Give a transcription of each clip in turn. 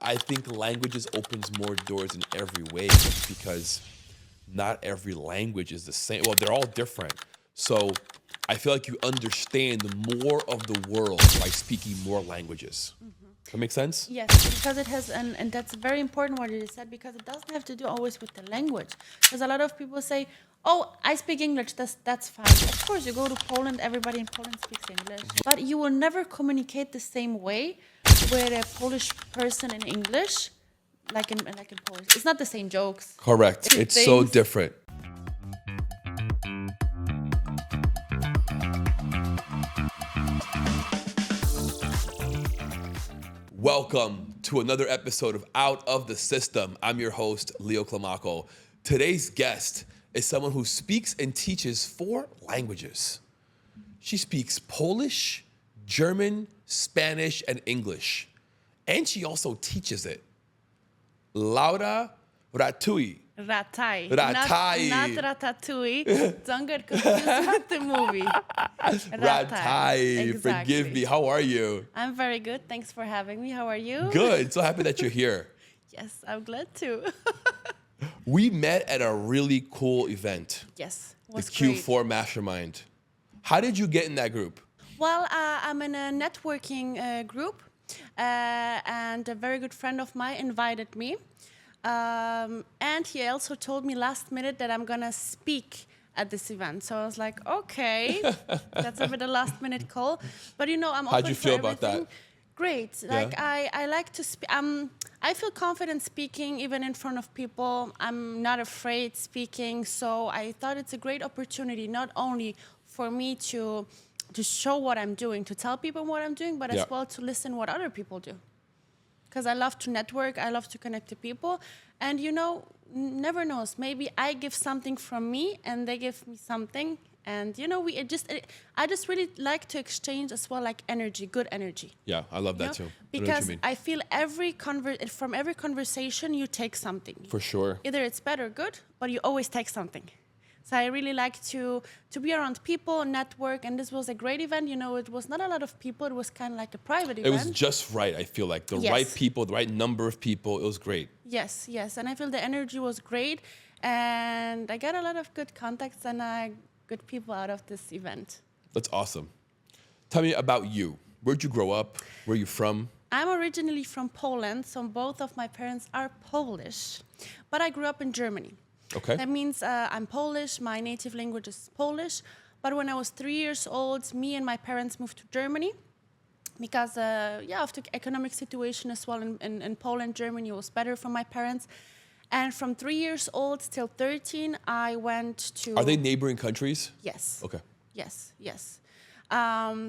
I think languages opens more doors in every way because not every language is the same. Well, they're all different. So I feel like you understand more of the world by speaking more languages. That make sense? Yes, because it has, and that's very important what you said, because it doesn't have to do always with the language. Because a lot of people say, oh, I speak English, that's fine. Of course, you go to Poland, everybody in Poland speaks English. But you will never communicate the same way with a Polish person in English, like in Polish. It's not the same jokes. Correct. It's so different. Welcome to another episode of Out of the System. I'm your host, Leo Climaco. Today's guest is someone who speaks and teaches 4 languages. She speaks Polish, German, Spanish, and English. And she also teaches it. Laura Rataj. Rataj. Rataj. Not Ratatouille. Don't get confused with the movie. Rataj. Exactly. Forgive me. How are you? I'm very good. Thanks for having me. How are you? Good. So happy that you're here. Yes, I'm glad to. We met at a really cool event. Yes, it The was great. Q4 Mastermind. How did you get in that group? Well, I'm in a networking group, and a very good friend of mine invited me. And he also told me last minute that I'm going to speak at this event. So I was like, okay, that's a bit a last minute call. But I'm open How'd you for feel about everything. that? Great. Like I like to speak. I feel confident speaking even in front of people. I'm not afraid speaking. So I thought it's a great opportunity, not only for me to show what I'm doing, to tell people what I'm doing, but as well to listen what other people do. Because I love to network, I love to connect to people. And never knows, maybe I give something from me and they give me something. And I just really like to exchange as well, like energy, good energy. Yeah, I love that too. Because I feel from every conversation you take something. For sure. Either it's bad or good, but you always take something. So I really like to be around people, network, and this was a great event. It was not a lot of people. It was kind of like a private event. It was just right, I feel like. The right people, the right number of people. It was great. Yes. And I feel the energy was great. And I got a lot of good contacts and good people out of this event. That's awesome. Tell me about you. Where'd you grow up? Where are you from? I'm originally from Poland, so both of my parents are Polish. But I grew up in Germany. Okay. That means I'm Polish, my native language is Polish. But when I was 3 years old, me and my parents moved to Germany because, of the economic situation as well in Poland, Germany was better for my parents. And from 3 years old till 13, I went to... Are they neighboring countries? Yes. Okay. Yes.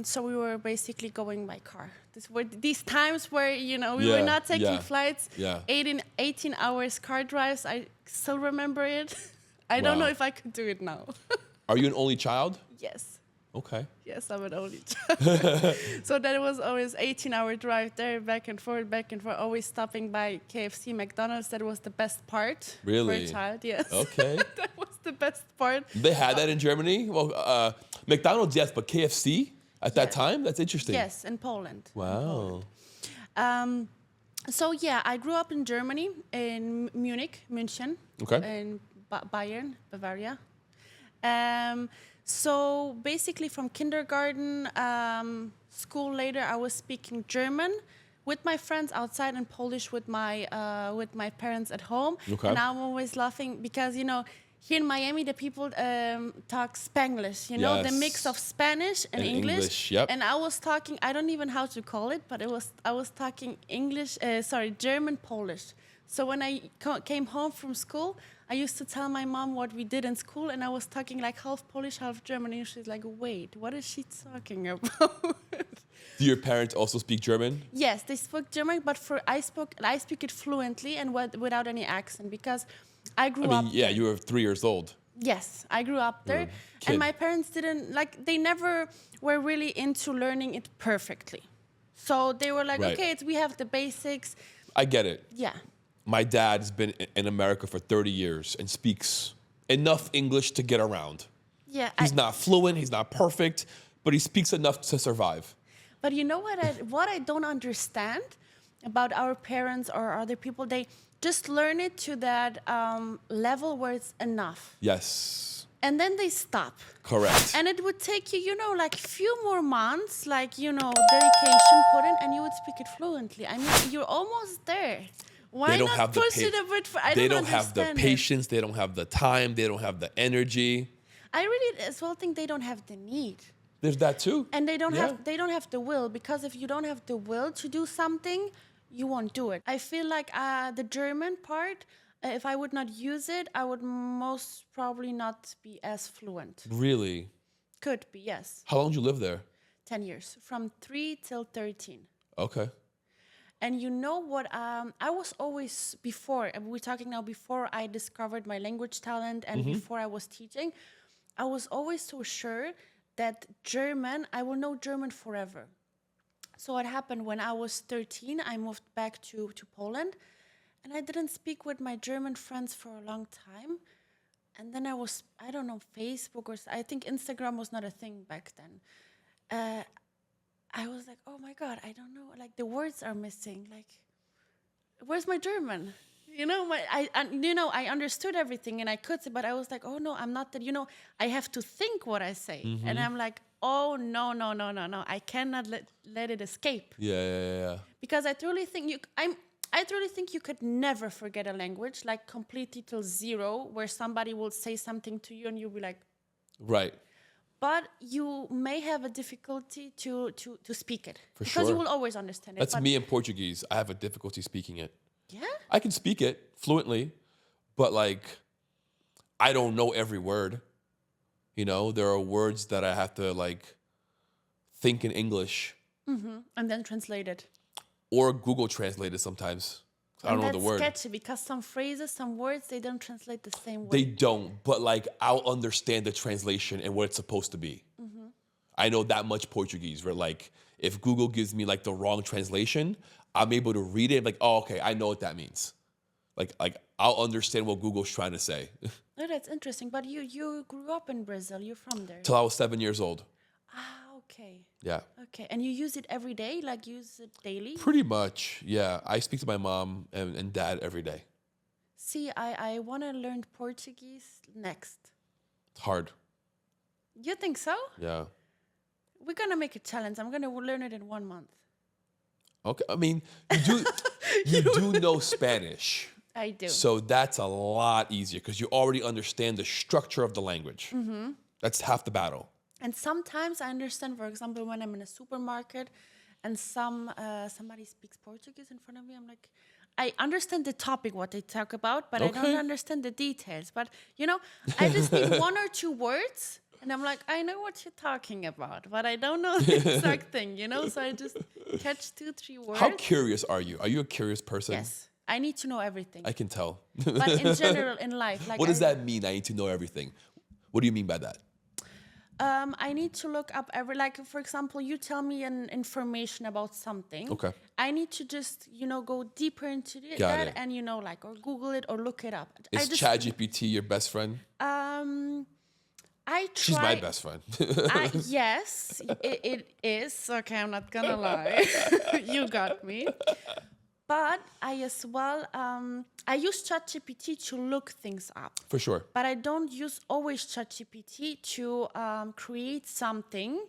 So we were basically going by car. These times where, we were not taking flights. Yeah. 18 hours car drives. I still remember it. I don't know if I could do it now. Are you an only child? Yes. Okay. Yes, I'm an only child. So that was always 18-hour drive there, back and forth, always stopping by KFC, McDonald's. That was the best part. Really? For a child, yes. Okay. That was the best part. They had that in Germany? Well, McDonald's, yes, but KFC at that time? That's interesting. Yes, in Poland. Wow. I grew up in Germany, in München, in Bayern, Bavaria. So basically from kindergarten, school later, I was speaking German with my friends outside and Polish with my parents at home. Okay. And I'm always laughing because, here in Miami, the people talk Spanglish, the mix of Spanish and English. Yep. And I was talking, I don't even know how to call it, but I was talking German, Polish. So when I came home from school, I used to tell my mom what we did in school, and I was talking like half Polish, half German, and she's like, wait, what is she talking about? Do your parents also speak German? Yes, they spoke German, but I speak it fluently and without any accent because I grew up. Yeah, you were 3 years old. Yes, I grew up there, and my parents they never were really into learning it perfectly. So they were like, okay, we have the basics. I get it. Yeah. My dad's been in America for 30 years and speaks enough English to get around. Yeah. He's not fluent, he's not perfect, but he speaks enough to survive. But you know what I don't understand about our parents or other people, they just learn it to that level where it's enough. Yes. And then they stop. Correct. And it would take you, like few more months, like, dedication put in, and you would speak it fluently. I mean, you're almost there. Why They don't not have the push it a bit? they don't have the understand it. patience. They don't have the time. They don't have the energy. I really as well think they don't have the need. There's that too. And they don't Yeah. have the will, because if you don't have the will to do something, you won't do it. I feel like the German part, if I would not use it, I would most probably not be as fluent. Really? Could be, yes. How long did you live there? 10 years, from 3 till 13. Okay. And you know what? I was always, before, and we're talking now before I discovered my language talent and before I was teaching, I was always so sure that German, I will know German forever. So what happened when I was 13, I moved back to Poland, and I didn't speak with my German friends for a long time. And then I was, I don't know, Facebook, or I think Instagram was not a thing back then. I was like, oh my God, I don't know, like the words are missing. Like, where's my German? I understood everything and I could say, but I was like, oh no, I'm not that, I have to think what I say. And I'm like, oh no, I cannot let it escape. Yeah. Because I truly think you could never forget a language, like completely till zero, where somebody will say something to you and you'll be like, Right. but you may have a difficulty to speak it. For because you sure. will always understand it. That's but me in Portuguese. I have a difficulty speaking it. Yeah? I can speak it fluently, but like, I don't know every word. There are words that I have to like think in English And then translate it. or Google Translate it sometimes. I don't know the word. That's sketchy because some phrases, some words, they don't translate the same way. They don't, but like I'll understand the translation and what it's supposed to be. I know that much Portuguese where like if Google gives me like the wrong translation, I'm able to read it like, oh, okay, I know what that means. Like I'll understand what Google's trying to say. Oh, that's interesting. But you grew up in Brazil. You're from there. Till I was 7 years old. Okay. Yeah. Okay. And you use it every day? Like use it daily? Pretty much, yeah. I speak to my mom and dad every day. See, I want to learn Portuguese next. It's hard. You think so? Yeah. We're going to make a challenge. I'm going to learn it in 1 month. Okay. I mean, you do know Spanish. I do. So that's a lot easier because you already understand the structure of the language. That's half the battle. And sometimes I understand, for example, when I'm in a supermarket and somebody speaks Portuguese in front of me, I'm like, I understand the topic, what they talk about, but Okay. I don't understand the details. But, I just need 1 or 2 words, and I'm like, I know what you're talking about, but I don't know the exact thing, So I just catch 2, 3 words. How curious are you? Are you a curious person? Yes. I need to know everything. I can tell. But in general, in life. Like What does that mean? I need to know everything. What do you mean by that? I need to look up for example, you tell me an information about something. Okay. I need to just, go deeper into Got that it. and, or Google it or look it up. Is ChatGPT your best friend? I try. She's my best friend. Yes, it is. Okay, I'm not gonna lie. You got me. But I as well, I use ChatGPT to look things up. For sure. But I don't use always ChatGPT to create something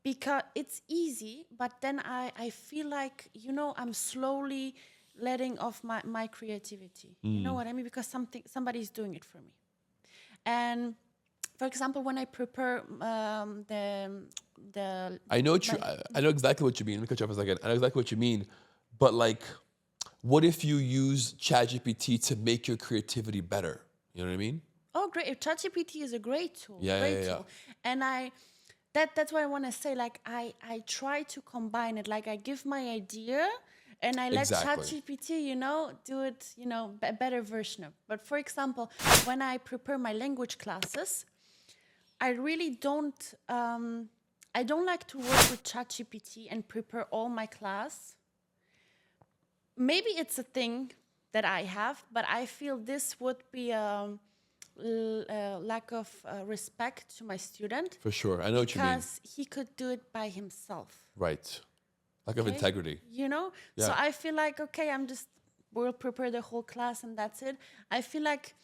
because it's easy. But then I feel like, I'm slowly letting off my creativity. You know what I mean? Because somebody's doing it for me. And for example, when I prepare the I know exactly what you mean. Let me cut you off a second. I know exactly what you mean. But like, what if you use ChatGPT to make your creativity better? You know what I mean? Oh, great. ChatGPT is a great tool. Yeah. And that's what I want to say. Like, I try to combine it. Like, I give my idea and I let Exactly. ChatGPT, do it, a better version of it. But for example, when I prepare my language classes, I really don't, I don't like to work with ChatGPT and prepare all my class. Maybe it's a thing that I have, but I feel this would be a lack of respect to my student. For sure. I know what you mean. Because he could do it by himself. Right. Lack of integrity. You know? Yeah. So I feel like, okay, we'll prepare the whole class and that's it. I feel like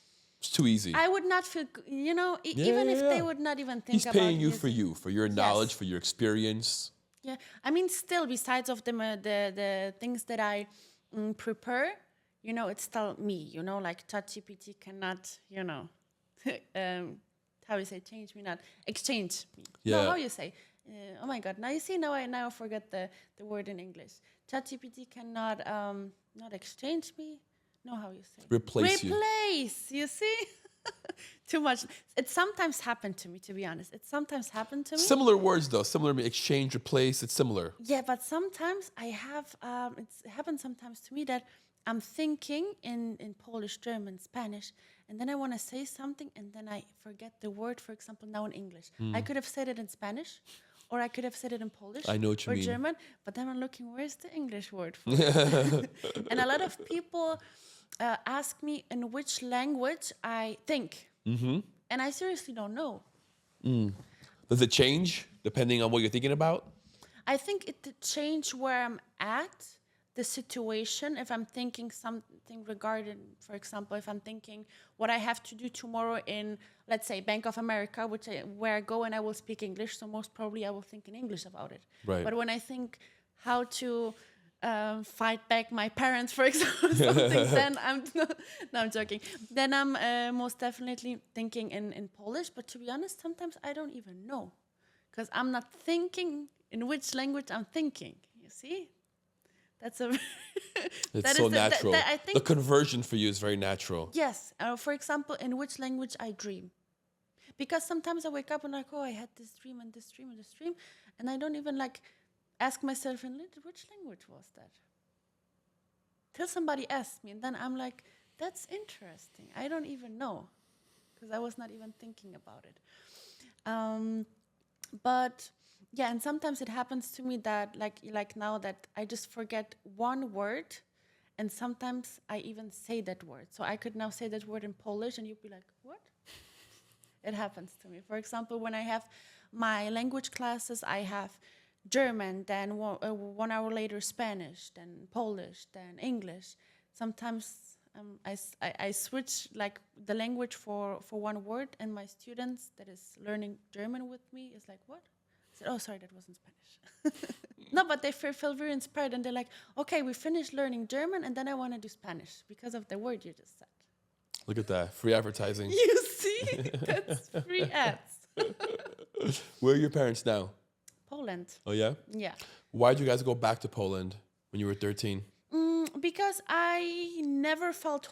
It's too easy. I would not feel, even if they would not even think He's about paying you for your knowledge, Yes. for your experience. Yeah, I mean, still, besides of the things that I prepare, it's still me, like ChatGPT cannot, how you say, change me, not exchange me. Yeah. No, how you say? Oh my God! Now you see, now I forget the word in English. ChatGPT cannot not exchange me. No, how you say? Replace you. Replace. You see? Too much. It sometimes happened to me, to be honest. It sometimes happened to me. Similar words though. Similar exchange, replace. It's similar. Yeah, but sometimes I have. It's happened sometimes to me that I'm thinking in Polish, German, Spanish, and then I want to say something, and then I forget the word. For example, now in English, I could have said it in Spanish, or I could have said it in Polish. I know what you or mean. German, but then I'm looking, where's the English word for it? And a lot of people ask me in which language I think, and I seriously don't know. Does it change depending on what you're thinking about? I think it did change where I'm at, the situation. If I'm thinking something regarding, for example, if I'm thinking what I have to do tomorrow in, let's say, Bank of America, where I go and I will speak English, so most probably I will think in English about it. Right. But when I think how to fight back my parents, for example, something, then I'm joking. Then I'm most definitely thinking in Polish. But to be honest, sometimes I don't even know, because I'm not thinking in which language I'm thinking. You see, that's a. It's so natural. I think the conversion for you is very natural. Yes. For example, in which language I dream, because sometimes I wake up and like, oh, I had this dream and this dream and this dream, and I don't even ask myself in which language was that? Till somebody asks me, and then I'm like, that's interesting. I don't even know, because I was not even thinking about it. But yeah, and sometimes it happens to me that like now that I just forget one word, and sometimes I even say that word. So I could now say that word in Polish, and you'd be like, what? It happens to me. For example, when I have my language classes, I have German, then 1 hour later Spanish, then Polish, then English. Sometimes I switch the language for one word, and my students that is learning German with me is like, what? I said, oh, sorry, that wasn't Spanish. No, but they feel very inspired, and they're like, okay, we finished learning German, and then I want to do Spanish because of the word you just said. Look at that, free advertising. You see, that's free ads. Where are your parents now? Poland. Oh, yeah? Yeah. Why did you guys go back to Poland when you were 13? Because I never felt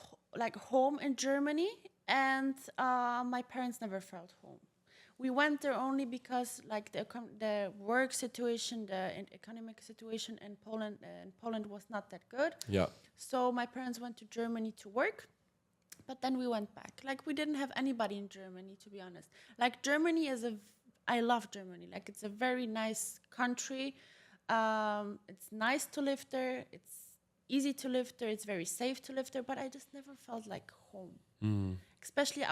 home in Germany, and my parents never felt home. We went there only because the work situation, the economic situation in Poland was not that good. Yeah. So my parents went to Germany to work, but then we went back. We didn't have anybody in Germany, to be honest. Germany I love Germany. It's a very nice country. It's nice to live there. It's easy to live there. It's very safe to live there. But I just never felt like home. Especially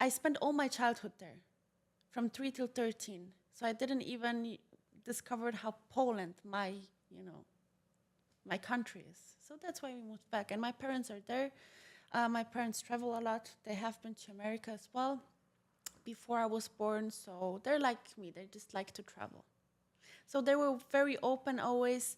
I spent all my childhood there, from 3 till 13. So I didn't even discover how Poland, my country is. So that's why we moved back. And my parents are there. My parents travel a lot. They have been to America as well before I was born, so they're like me. They just like to travel. So they were very open always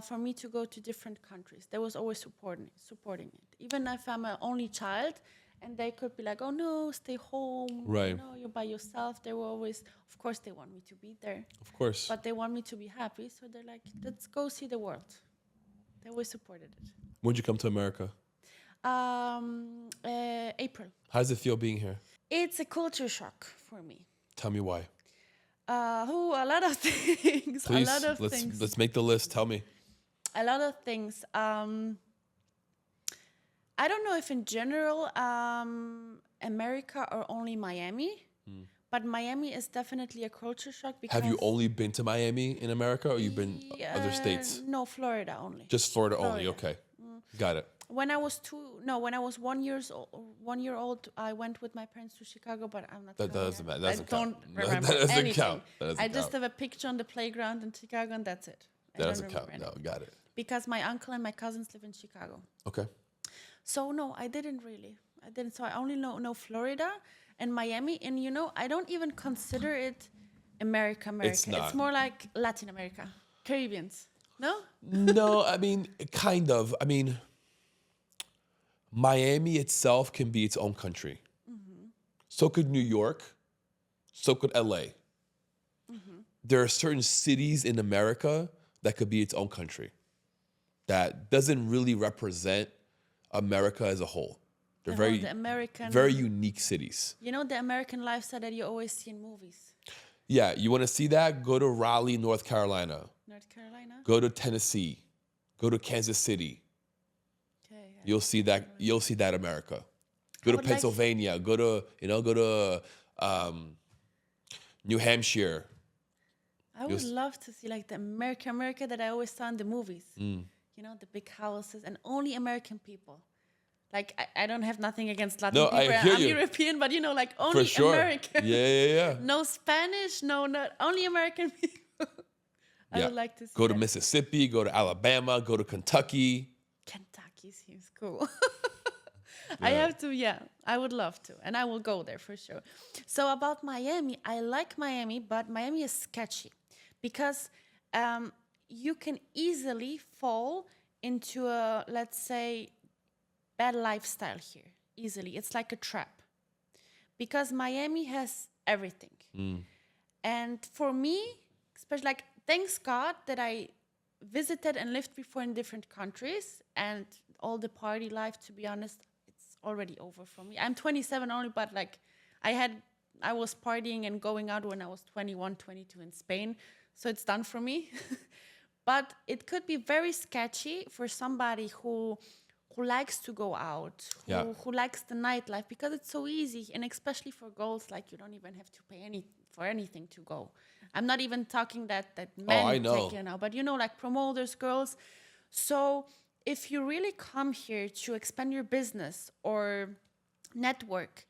for me to go to different countries. They was always supporting it. Even if I'm an only child, and they could be like, oh no, stay home. Right. You're by yourself. They were always, of course, they want me to be there. Of course. But they want me to be happy, so they're like, let's go see the world. They always supported it. When did you come to America? April. How does it feel being here? It's a culture shock for me. Tell me why. A lot of things. Please, a lot of things. Let's make the list. Tell me. A lot of things. I don't know if in general America or only Miami, but Miami is definitely a culture shock. Because Have you only been to Miami in America, or you've been other states? No, Florida only. Just Florida only. Okay, got it. When I was 1 year old, I went with my parents to Chicago, but I'm not. That doesn't matter. That doesn't I don't count. remember That doesn't anything. count. That doesn't I just count. have a picture on the playground in Chicago, and that's it. I That don't doesn't count. remember No, anything. got it. Because my uncle and my cousins live in Chicago. Okay. So no, I didn't really. I didn't. So I only know Florida and Miami. And I don't even consider it America. It's not. It's more like Latin America, Caribbeans. No? No, I mean, kind of. I mean, Miami itself can be its own country. So could New York. So could LA. There are certain cities in America that could be its own country. That doesn't really represent America as a whole. They're The American, very unique cities. the American lifestyle that you always see in movies. Yeah, you want to see that? Go to Raleigh, North Carolina. North Carolina. Go to Tennessee. Go to Kansas City. Okay. Yeah. You'll see that. You'll see that America. Go to would like- Pennsylvania. Go to New Hampshire. I would love to see like the America that I always saw in the movies. The big houses and only American people. Like I don't have nothing against Latin No, people. I hear I'm you. European, but like only For sure. American. Yeah. No Spanish, not only American people. I would like to see Go to that. Mississippi. Go to Alabama. Go to Kentucky. Kentucky seems cool. I have to, I would love to. And I will go there for sure. So about Miami, I like Miami, but Miami is sketchy because you can easily fall into a, let's say, bad lifestyle here. Easily. It's like a trap. Because Miami has everything. And for me, especially like, thanks God that I visited and lived before in different countries, and all the party life, to be honest, it's already over for me. I'm 27 only, but like I was partying and going out when I was 21, 22 in Spain, so it's done for me. But it could be very sketchy for somebody who likes to go out, who likes the nightlife, because it's so easy, and especially for girls, like you don't even have to pay for anything to go. I'm not even talking that men take you now, but like promoters, girls. So if you really come here to expand your business or network,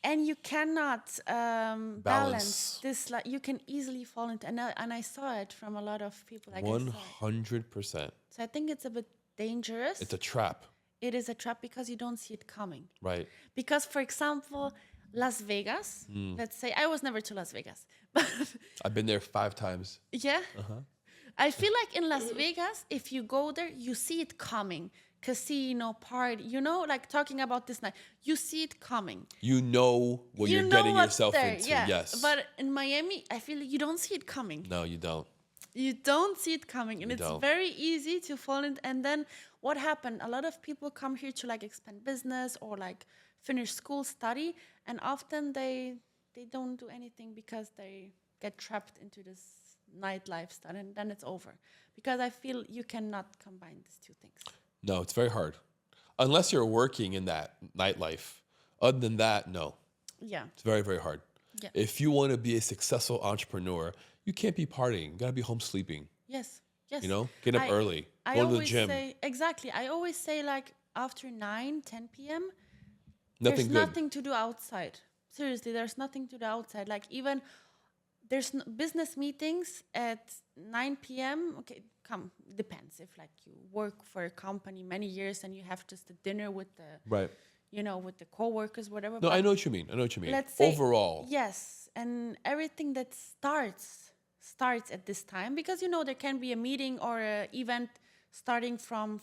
and you cannot balance this, like you can easily fall into, and I saw it from a lot of people. Like 100%. So I think it's a bit dangerous. It's a trap. It is a trap because you don't see it coming. Right. Because, for example, Las Vegas, let's say, I was never to Las Vegas, but I've been there 5 times. yeah. I feel like in Las Vegas, if you go there, you see it coming. Casino, party, like talking about this night, you see it coming. You know what you're getting yourself into. Yeah. Yes. But in Miami, I feel like you don't see it coming. No, you don't. You don't see it coming, and it's very easy to fall in. And then what happened? A lot of people come here to like expand business or like finish school, study, and often they don't do anything because they get trapped into this night lifestyle, and then it's over. Because I feel you cannot combine these two things. No, it's very hard. Unless you're working in that nightlife. Other than that, no. Yeah. It's very, very hard. Yeah. If you want to be a successful entrepreneur, you can't be partying. You got to be home sleeping. Yes. Yes. Get up early. Go to the gym. I always say like after 10 p.m., Nothing there's nothing to do outside. Seriously, there's nothing to do outside. Like even there's business meetings at 9 p.m. Okay, depends. If like you work for a company many years and you have just a dinner with the with the coworkers, whatever. No, I know what you mean. Let's say, overall. Yes, and everything that starts at this time, because there can be a meeting or an event starting from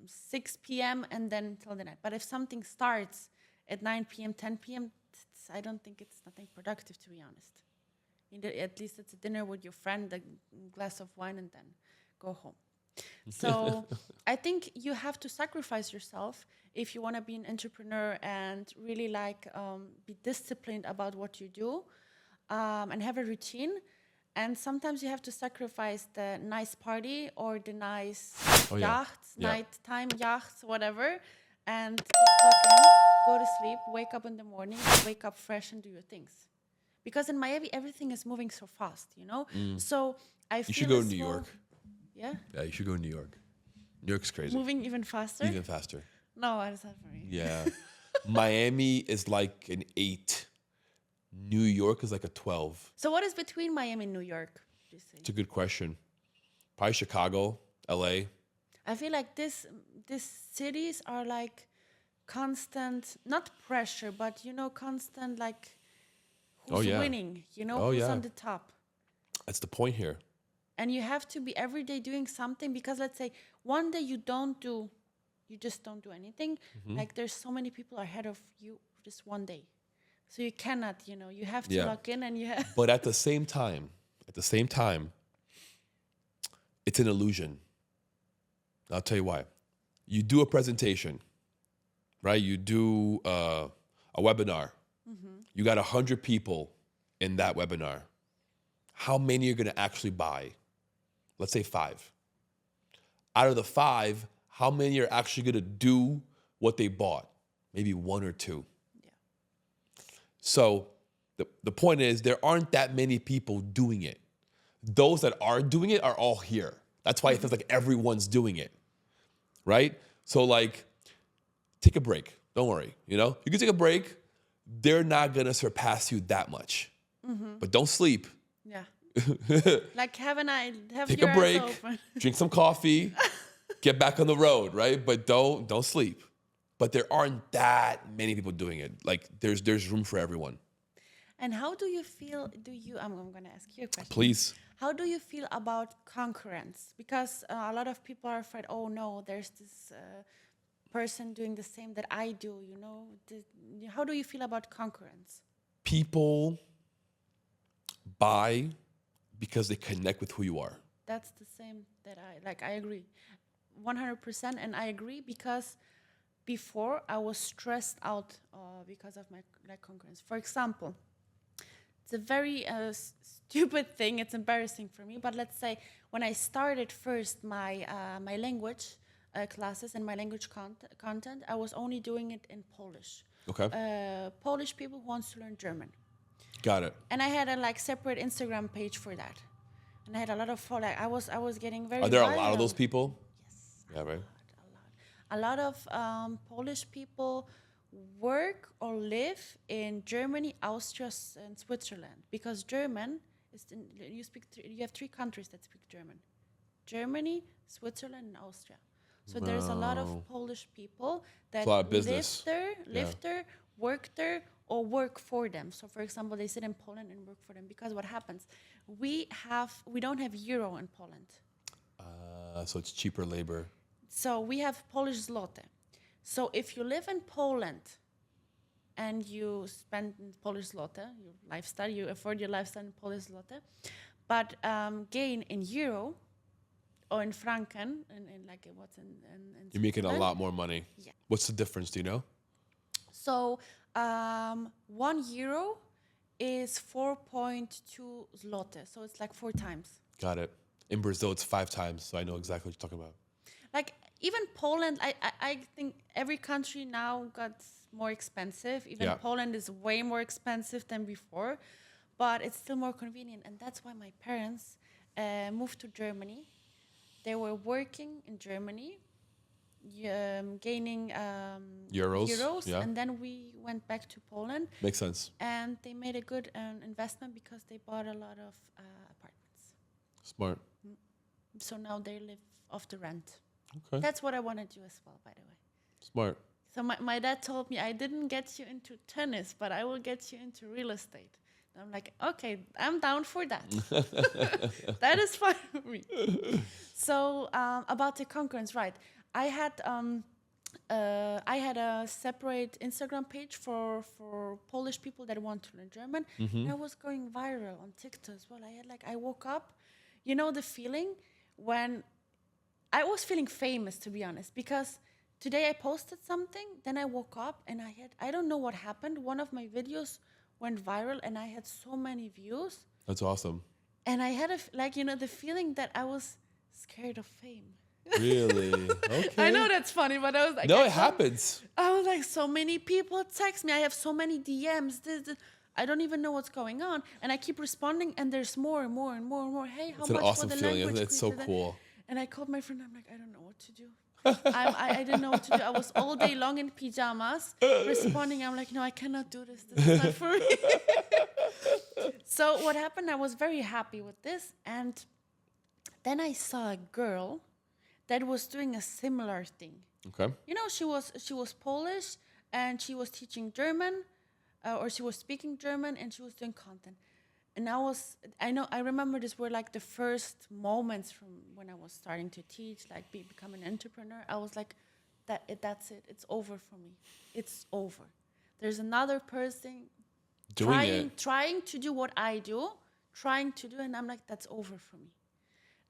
6 p.m. and then till the night. But if something starts at 9 p.m., 10 p.m., I don't think it's nothing productive, to be honest. At least it's a dinner with your friend, a glass of wine, and then go home. So I think you have to sacrifice yourself if you want to be an entrepreneur and really be disciplined about what you do and have a routine. And sometimes you have to sacrifice the nice party or the nice yachts, nighttime yachts, whatever, and just go to sleep, wake up in the morning, wake up fresh and do your things. Because in Miami, everything is moving so fast, So I feel you should go to New York. Yeah? Yeah, you should go to New York. New York's crazy. Moving even faster? Even faster. No, that's not for me. Yeah. Miami is like an 8. New York is like a 12. So what is between Miami and New York, would you say? It's a good question. Probably Chicago, LA. I feel like these cities are like constant, not pressure, but constant like who's winning, who's on the top. That's the point here. And you have to be every day doing something, because let's say one day you just don't do anything. Like there's so many people ahead of you just one day. So you cannot, you have to log in and you have. But at the same time, it's an illusion. I'll tell you why. You do a presentation, right? You do a webinar. You got 100 people in that webinar. How many are going to actually buy? Let's say 5. Out of the 5, how many are actually going to do what they bought? Maybe 1 or 2. Yeah. So the point is, there aren't that many people doing it. Those that are doing it are all here. That's why it feels like everyone's doing it, right? So like, take a break. Don't worry, You can take a break. They're not going to surpass you that much. But don't sleep. Yeah. Like take a break, drink some coffee, get back on the road, right? But don't sleep. But there aren't that many people doing it. Like there's room for everyone. And how do you feel? I'm going to ask you a question. Please. How do you feel about concurrence? Because a lot of people are afraid. Oh no, there's this person doing the same that I do. How do you feel about concurrence? People buy because they connect with who you are. That's the same that I agree 100%. And I agree because before I was stressed out because of my concurrence. For example, it's a very stupid thing. It's embarrassing for me. But let's say when I started first my language classes and my language content, I was only doing it in Polish. Okay. Polish people who wants to learn German. Got it. And I had a separate Instagram page for that, and I had a lot of followers. I was getting very. Are there viral. a lot of those people? Yes. Yeah, right. A lot of Polish people work or live in Germany, Austria, and Switzerland, because German is you have 3 countries that speak German: Germany, Switzerland, and Austria. So there's a lot of Polish people that live there, work there, or work for them. So for example, they sit in Poland and work for them, because what happens? We don't have euro in Poland. So it's cheaper labor. So we have Polish zloty. So if you live in Poland and you spend in Polish zloty, you afford your lifestyle in Polish zloty, but gain in euro or in franken, and like what's in you're making a lot more money. Yeah. What's the difference? Do you know? So 1 euro is 4.2 zloty. So it's like 4 times. Got it. In Brazil, it's 5 times. So I know exactly what you're talking about. Like even Poland, I think every country now got more expensive. Even Poland is way more expensive than before, but it's still more convenient. And that's why my parents moved to Germany. They were working in Germany, gaining euros, and then we went back to Poland. Makes sense. And they made a good investment, because they bought a lot of apartments. Smart. So now they live off the rent. Okay. That's what I want to do as well, by the way. Smart. So my dad told me, I didn't get you into tennis, but I will get you into real estate. And I'm like, okay, I'm down for that. That is fine with me. So about the concurrence, right? I had a separate Instagram page for Polish people that want to learn German. And I was going viral on TikTok as well. I woke up, the feeling when I was feeling famous, to be honest, because today I posted something, then I woke up and I don't know what happened. One of my videos went viral and I had so many views. That's awesome. And I had the feeling that I was scared of fame. Really? Okay. I know that's funny, but I was like... No, it happens. I was like, so many people text me. I have so many DMs. I don't even know what's going on. And I keep responding, and there's more and more and more and more. Hey, how much for the language? It's an awesome feeling, isn't it? It's so cool. And I called my friend. I'm like, I don't know what to do. I didn't know what to do. I was all day long in pajamas responding. I'm like, no, I cannot do this. This is not for me. So what happened, I was very happy with this. And Then I saw a girl that was doing a similar thing. Okay. You know, she was Polish and she was teaching German, or she was speaking German and she was doing content. And I remember this were like the first moments from when I was starting to teach, like become an entrepreneur. I was like, that's it. It's over for me. It's over. There's another person trying to do what I do, and I'm like, that's over for me.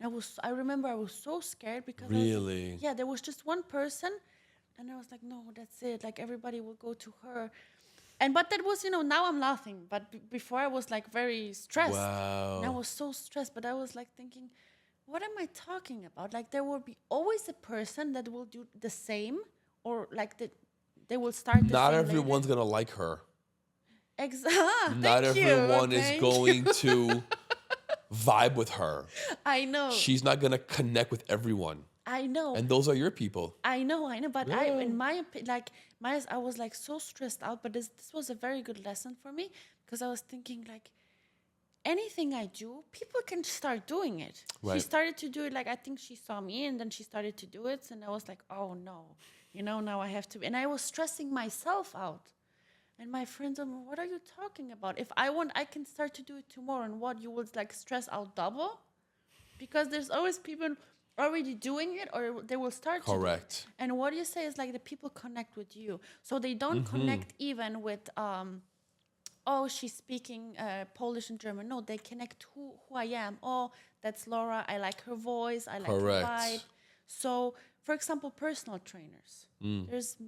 And I remember I was so scared because Really? there was just one person, and I was like, no, that's it. Like everybody will go to her. But that was, now I'm laughing. But before I was like very stressed. Wow. And I was so stressed. But I was like thinking, what am I talking about? Like there will be always a person that will do the same, or like they will start the Not same everyone's later. going to like her. Exactly. Not everyone is going to vibe with her. I know. She's not going to connect with everyone. I know. And those are your people. I know. But in my opinion, I was like so stressed out. But this was a very good lesson for me, because I was thinking like, anything I do, people can start doing it. Right. She started to do it. Like I think she saw me, and then she started to do it, and I was like, oh no, now I have to. And I was stressing myself out. And my friends are, what are you talking about? If I want, I can start to do it tomorrow. And what, you will like stress out double? Because there's always people already doing it, or they will start to do it. Correct. And what you say is like the people connect with you. So they don't connect even with, oh, she's speaking Polish and German. No, they connect who I am. Oh, that's Laura. I like her voice. I like Correct. her vibe. So, for example, personal trainers. There's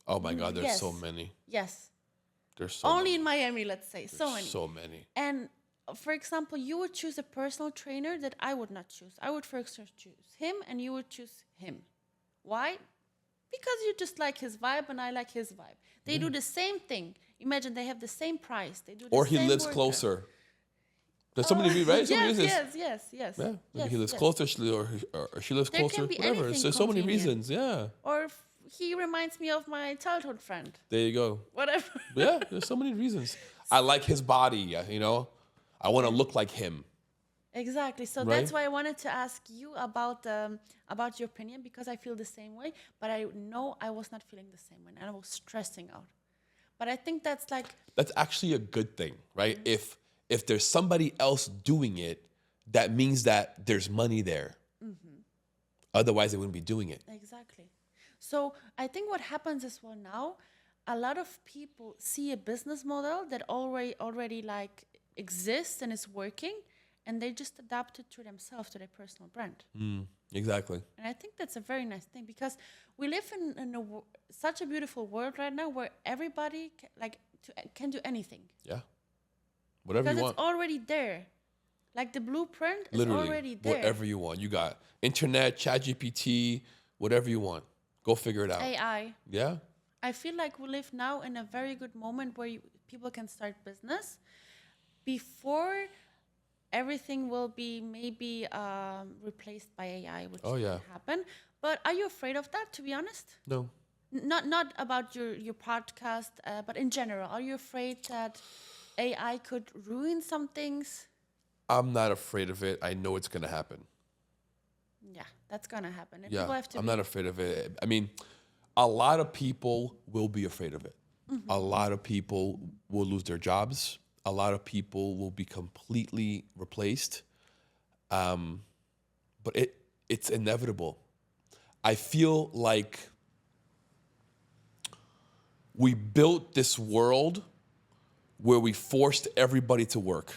Oh my God, there's yes. so many. Yes. There's so Only many. in Miami, let's say. So many. So many. And for example, you would choose a personal trainer that I would not choose. I would first choose him, and you would choose him. Why? Because you just like his vibe, and I like his vibe. They do the same thing. Imagine they have the same price. They do the Or same he lives workout. closer. There's so many reasons, right? So many reasons. Yes. Yeah, maybe Yes, he lives yes. closer, or she lives There closer, can be whatever. anything There's so many convenient. reasons, yeah. Or he reminds me of my childhood friend. There you go. Whatever. Yeah, there's so many reasons. I like his body, I want to look like him. Exactly. So Right? that's why I wanted to ask you about your opinion, because I feel the same way, but I know I was not feeling the same way, and I was stressing out. But I think that's like, That's actually a good thing, right? If there's somebody else doing it, that means that there's money there. Otherwise, they wouldn't be doing it. exactly. So I think what happens as well now, a lot of people see a business model that already like exists and is working, and they just adapt it to themselves, to their personal brand. Exactly. And I think that's a very nice thing, because we live in such a beautiful world right now where everybody can do anything. Yeah. Whatever Because you it's want. already there. Like the blueprint Literally, is already there. whatever you want. You got internet, ChatGPT, whatever you want. Go figure it out. AI. Yeah. I feel like we live now in a very good moment where people can start business before everything will be maybe replaced by AI, which can happen. But are you afraid of that, to be honest? No. Not about your podcast, but in general. Are you afraid that AI could ruin some things? I'm not afraid of it. I know it's going to happen. Yeah, that's going to happen. And Yeah, people have to I'm not afraid of it. I mean, a lot of people will be afraid of it. A lot of people will lose their jobs. A lot of people will be completely replaced. But it's inevitable. I feel like we built this world where we forced everybody to work.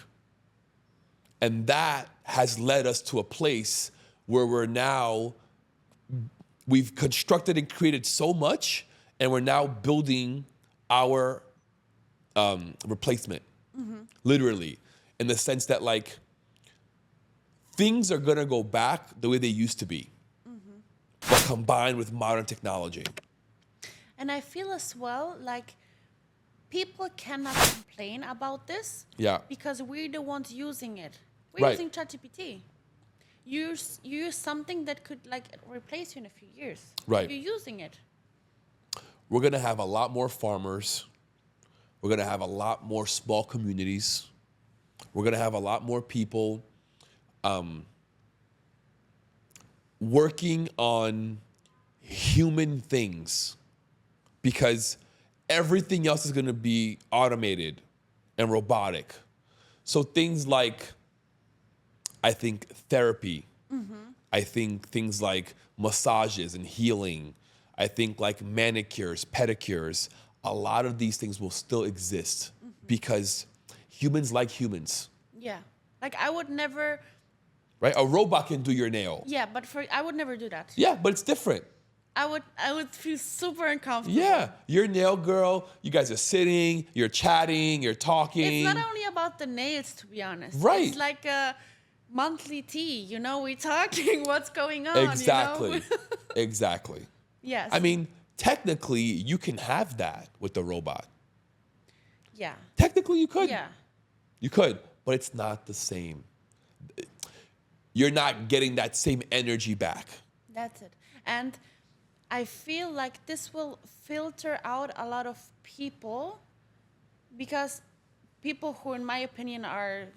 And that has led us to a place where we've constructed and created so much, and we're now building our replacement, literally, in the sense that like things are gonna go back the way they used to be, but combined with modern technology. And I feel as well like people cannot complain about this. Yeah. Because we're the ones using it. We're Right. using ChatGPT. You use something that could like replace you in a few years. Right. You're using it. We're gonna have a lot more farmers. We're gonna have a lot more small communities. We're gonna have a lot more people working on human things because everything else is going to be automated and robotic. So things like, I think, therapy. I think things like massages and healing. I think like manicures, pedicures. A lot of these things will still exist because humans like humans. Yeah. Like I would never. Right? A robot can do your nail. Yeah, but I would never do that. Yeah, but it's different. I would feel super uncomfortable. Yeah, your nail girl, you guys are sitting, you're chatting, you're talking. It's not only about the nails, to be honest. Right. It's like a monthly tea, you know, we're talking what's going on. Exactly. You know? Exactly. Yes. I mean, technically, you can have that with the robot. Yeah. Technically, you could. Yeah. You could, but it's not the same. You're not getting that same energy back. That's it. And I feel like this will filter out a lot of people because people who, in my opinion, are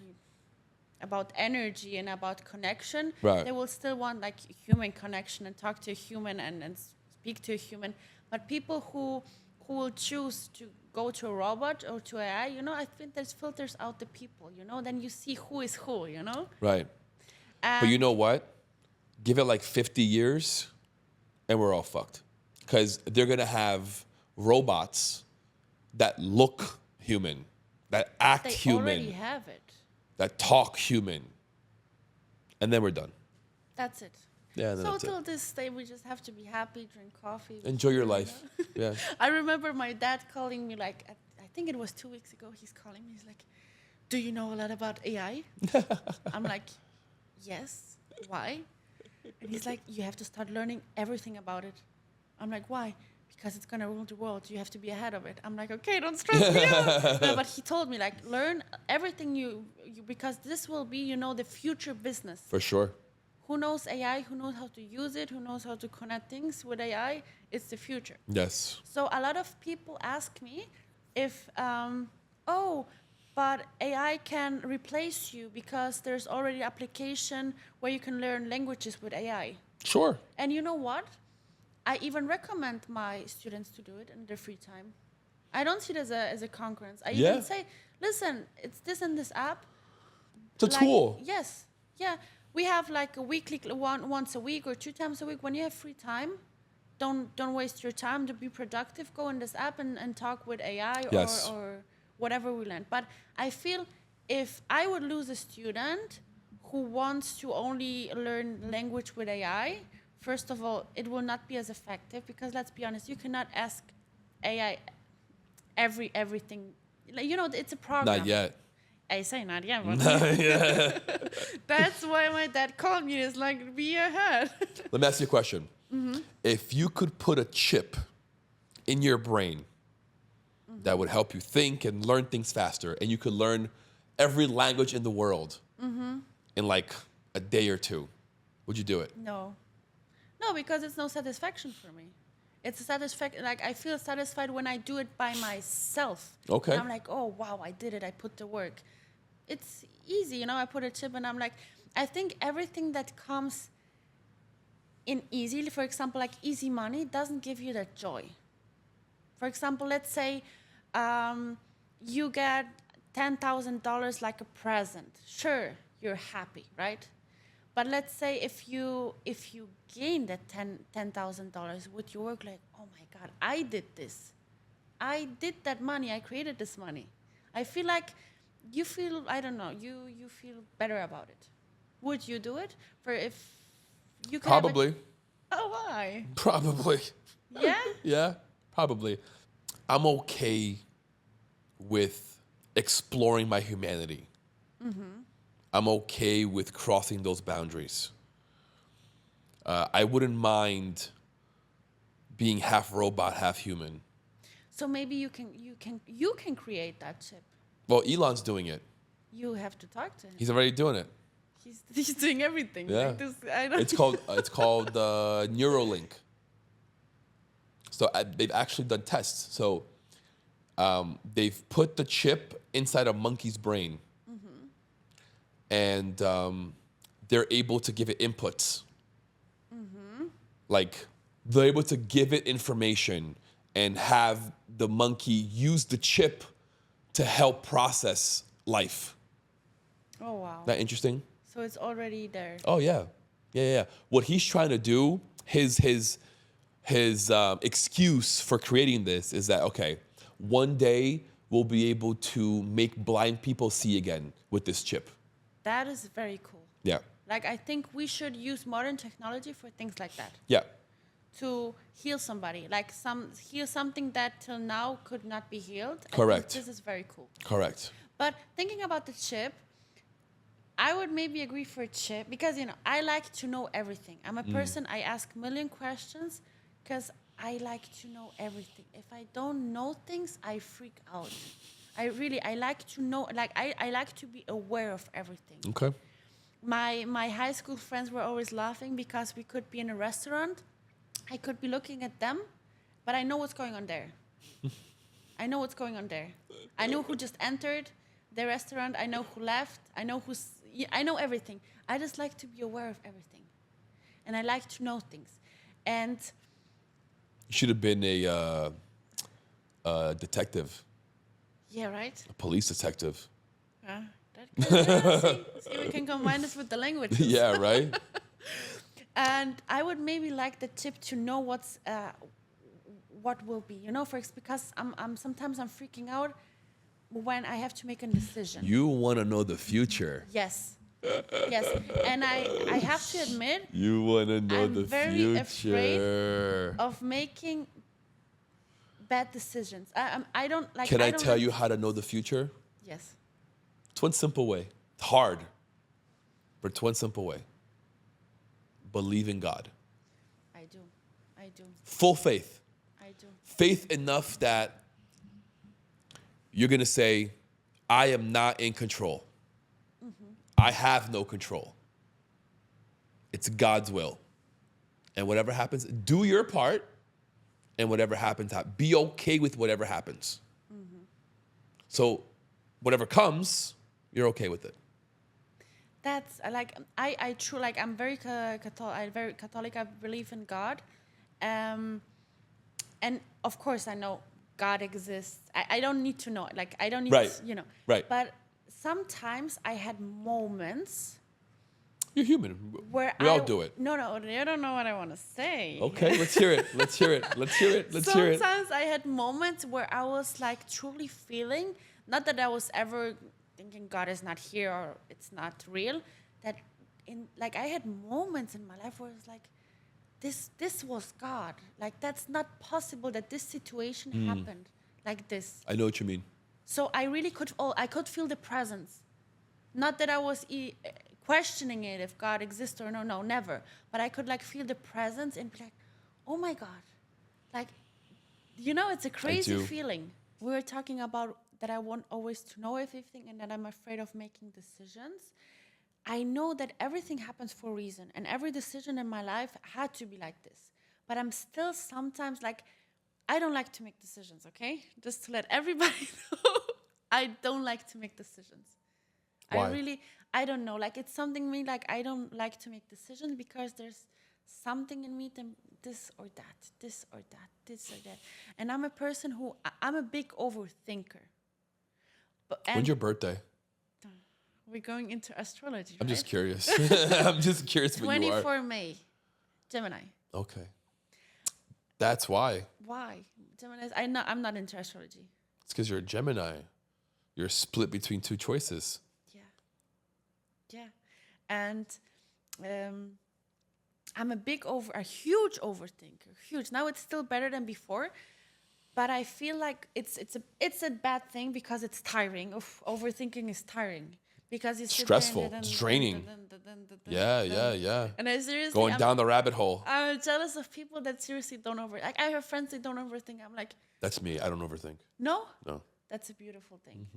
about energy and about connection, Right. they will still want like human connection and talk to a human and speak to a human. But people who will choose to go to a robot or to AI, you know, I think this filters out the people, you know, then you see who is who, you know? Right. But you know what? Give it like 50 years and we're all fucked. Because they're going to have robots that look human, that act They human, already have it. that talk human. And then we're done. That's it. Yeah, then So that's till it. this day, we just have to be happy, drink coffee. Enjoy your life. Yeah. I remember my dad calling me like, I think it was 2 weeks ago, he's calling me, he's like, do you know a lot about AI? I'm like, yes, why? And he's like, you have to start learning everything about it. I'm like, why? Because it's gonna rule the world. You have to be ahead of it. I'm like, okay, don't stress me out. No, but he told me like, learn everything you because this will be, you know, the future business. For sure. Who knows AI? Who knows how to use it? Who knows how to connect things with AI? It's the future. Yes. So a lot of people ask me if, but AI can replace you because there's already application where you can learn languages with AI. Sure. And you know what? I even recommend my students to do it in their free time. I don't see it as a concurrence. I Yeah. even say, listen, it's this and this app. It's a Like, tool. Yes. Yeah. We have like a weekly, once a week or 2 times a week. When you have free time, don't waste your time to be productive. Go in this app and talk with AI Yes. or whatever we learn. But I feel if I would lose a student who wants to only learn language with AI, first of all, it will not be as effective because let's be honest, you cannot ask AI everything. Like, you know, it's a program. Not yet. I say not yet, but Yeah. that's why my dad called me. It's like, be ahead. Let me ask you a question. If you could put a chip in your brain that would help you think and learn things faster, and you could learn every language in the world in like a day or two, would you do it? No, because it's no satisfaction for me. It's a satisfaction. Like I feel satisfied when I do it by myself. Okay. And I'm like, oh wow, I did it. I put the work. It's easy, you know. I put a chip, and I'm like, I think everything that comes in easy, for example, like easy money, doesn't give you that joy. For example, let's say you get $10,000 like a present. Sure, you're happy, right? But let's say if you gain that $10,000 with your work, like, oh my God, I did this. I did that money. I created this money. I feel like you feel, I don't know, you feel better about it. Would you do it? For if you could Probably. Oh, why? Probably. Yeah? Yeah, probably. I'm okay with exploring my humanity. I'm okay with crossing those boundaries. I wouldn't mind being half robot, half human. So maybe you can create that chip. Well, Elon's doing it. You have to talk to him. He's already doing it. He's doing everything. Yeah. Like this, I don't It's called Neuralink. So they've actually done tests. So they've put the chip inside a monkey's brain, and they're able to give it inputs. like they're able to give it information and have the monkey use the chip to help process life. Oh, wow. That interesting? So it's already there. Oh yeah. What he's trying to do, his excuse for creating this is that, okay, one day we'll be able to make blind people see again with this chip. That is very cool. Yeah. Like, I think we should use modern technology for things like that. Yeah. To heal somebody, like heal something that till now could not be healed. Correct. I think this is very cool. Correct. But thinking about the chip, I would maybe agree for a chip because, I like to know everything. I'm a person, I ask a million questions because I like to know everything. If I don't know things, I freak out. I like to know, like, I like to be aware of everything. Okay. My high school friends were always laughing because we could be in a restaurant. I could be looking at them, but I know what's going on there. I know what's going on there. I know who just entered the restaurant. I know who left. I know everything. I just like to be aware of everything. And I like to know things. And You should have been a detective, yeah, right? a police detective. See, we can combine this with the languages. Yeah, right? And I would maybe like the tip to know what will be, because sometimes I'm freaking out when I have to make a decision. You want to know the future. Yes, and I have to admit, You want to know I'm the very future. afraid of making bad decisions. I don't like. Can I don't tell like- you how to know the future? Yes. It's one simple way. It's hard, but it's one simple way. Believe in God. I do. Full faith. I do. Faith enough that you're going to say, I am not in control. I have no control. It's God's will. And whatever happens, do your part. And whatever happens, be okay with whatever happens. So whatever comes, you're okay with it. That's like I true like I'm very Catholic. I believe in God, and of course I know God exists. I don't need to know it. Like I don't need Right. to, Right. But sometimes I had moments You're human. where We all do it. No, you don't know what I want to say. Okay, let's hear it. Let's hear it. Let's hear it. Let's hear it. Sometimes I had moments where I was like truly feeling, not that I was ever thinking God is not here or it's not real, that I had moments in my life where it's like, this was God. Like that's not possible that this situation happened like this. I know what you mean. So I really I could feel the presence. Not that I was questioning it if God exists or no, never. But I could like feel the presence and be like, oh my God. Like, it's a crazy do. feeling. We were talking about that I want always to know everything and that I'm afraid of making decisions. I know that everything happens for a reason and every decision in my life had to be like this. But I'm still sometimes like, I don't like to make decisions, okay? Just to let everybody know, I don't like to make decisions. Why? I don't know. Like it's something in me, like I don't like to make decisions because there's something in me, this or that. And I'm a person I'm a big overthinker. When's your birthday? We're going into astrology, I'm right? just curious. I'm just curious what you are. 24 May, Gemini. Okay. That's why. Why? Gemini, I'm not into astrology. It's because you're a Gemini. You're split between two choices. Yeah. And I'm a huge overthinker. Huge. Now it's still better than before. But I feel like it's a bad thing because it's tiring. Overthinking is tiring. Because it's stressful. It's draining. Yeah. And I seriously going down the rabbit hole. I'm jealous of people that seriously don't like I have friends that don't overthink. I'm like, that's me. I don't overthink. No? No. That's a beautiful thing.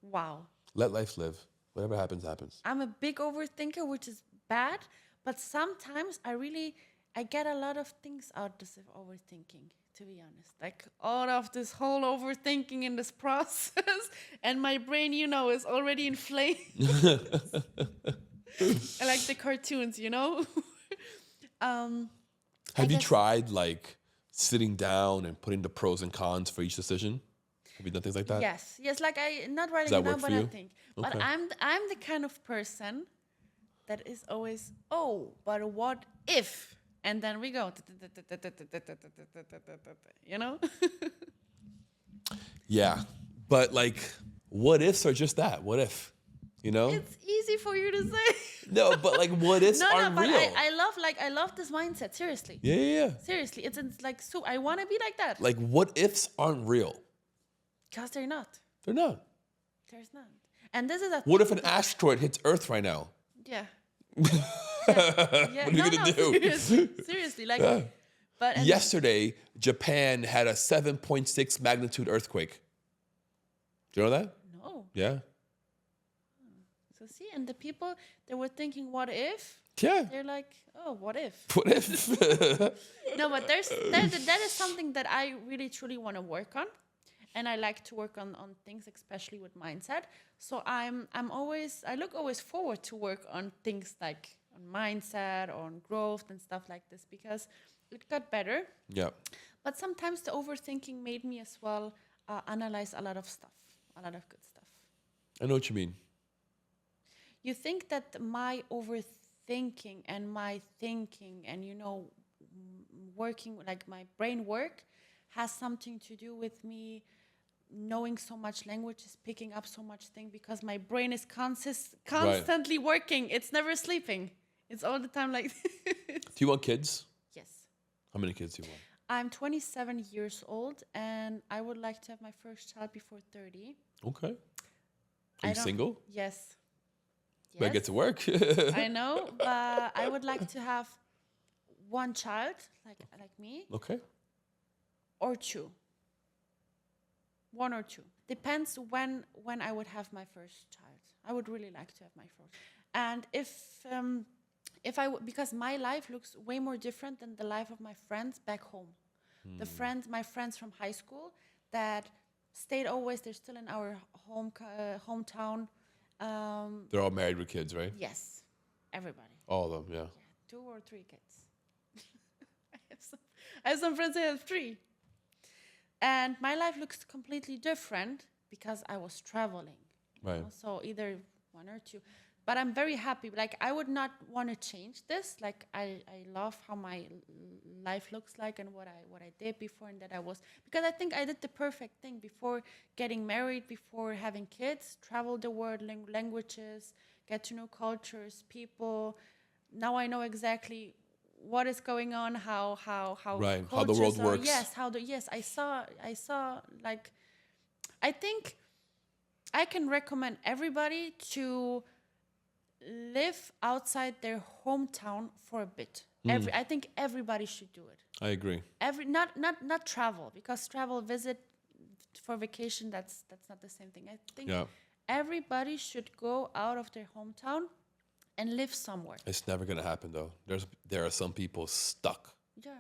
Wow. Let life live. Whatever happens, happens. I'm a big overthinker, which is bad, but sometimes I get a lot of things out of overthinking, to be honest. Like all of this whole overthinking in this process, and my brain, is already inflamed. I like the cartoons, Have you tried like sitting down and putting the pros and cons for each decision? Have you done things like that? Yes. Like I not writing that it down, work for but I you? think. Okay. But I'm the kind of person that is always, oh, but what if? And then we go, you know? Yeah. But like, what ifs are just that? What if? You know? It's easy for you to say. No, but like what ifs aren't but real. I love this mindset. Seriously. Yeah. Seriously. It's like, so I want to be like that. Like what ifs aren't real. Because they're not. They're not. There's not. And this is a What if an asteroid hits Earth right now? Yeah. Yeah. What are you gonna do? Seriously, like. Yeah. But Yesterday, Japan had a 7.6 magnitude earthquake. Do you know that? No. Yeah. So see, and the people they were thinking, what if? Yeah. They're like, oh, what if? What if? No, but that is something that I really truly want to work on, and I like to work on things, especially with mindset. So I look always forward to work on things like on mindset, on growth, and stuff like this because it got better. Yeah. But sometimes the overthinking made me as well analyze a lot of stuff, a lot of good stuff. I know what you mean. You think that my overthinking and my thinking and, working, like my brain work has something to do with me knowing so much languages, picking up so much thing because my brain is constantly working. It's never sleeping. It's all the time like Do you want kids? Yes. How many kids do you want? I'm 27 years old and I would like to have my first child before 30. Okay. Are you single? Yes. Better get to work. I know, but I would like to have one child, like me. Okay. Or two. One or two. Depends when I would have my first child. I would really like to have my first. And because my life looks way more different than the life of my friends back home. My friends from high school that stayed always, they're still in our hometown. They're all married with kids, right? Yes, everybody. All of them, yeah. 2 or 3 kids. I have some friends who have 3. And my life looks completely different because I was traveling. Right. So either 1 or 2. But I'm very happy. Like, I would not want to change this. Like, I love how my life looks like and what I did before and that I was. Because I think I did the perfect thing before getting married, before having kids, travel the world, languages, get to know cultures, people. Now I know exactly what is going on, how right, how the world works. Yes, I saw like, I think I can recommend everybody to live outside their hometown for a bit. I think everybody should do it. I agree. Not travel, because visit for vacation, that's not the same thing. I think everybody should go out of their hometown and live somewhere. It's never gonna happen though. There are some people stuck. Yeah.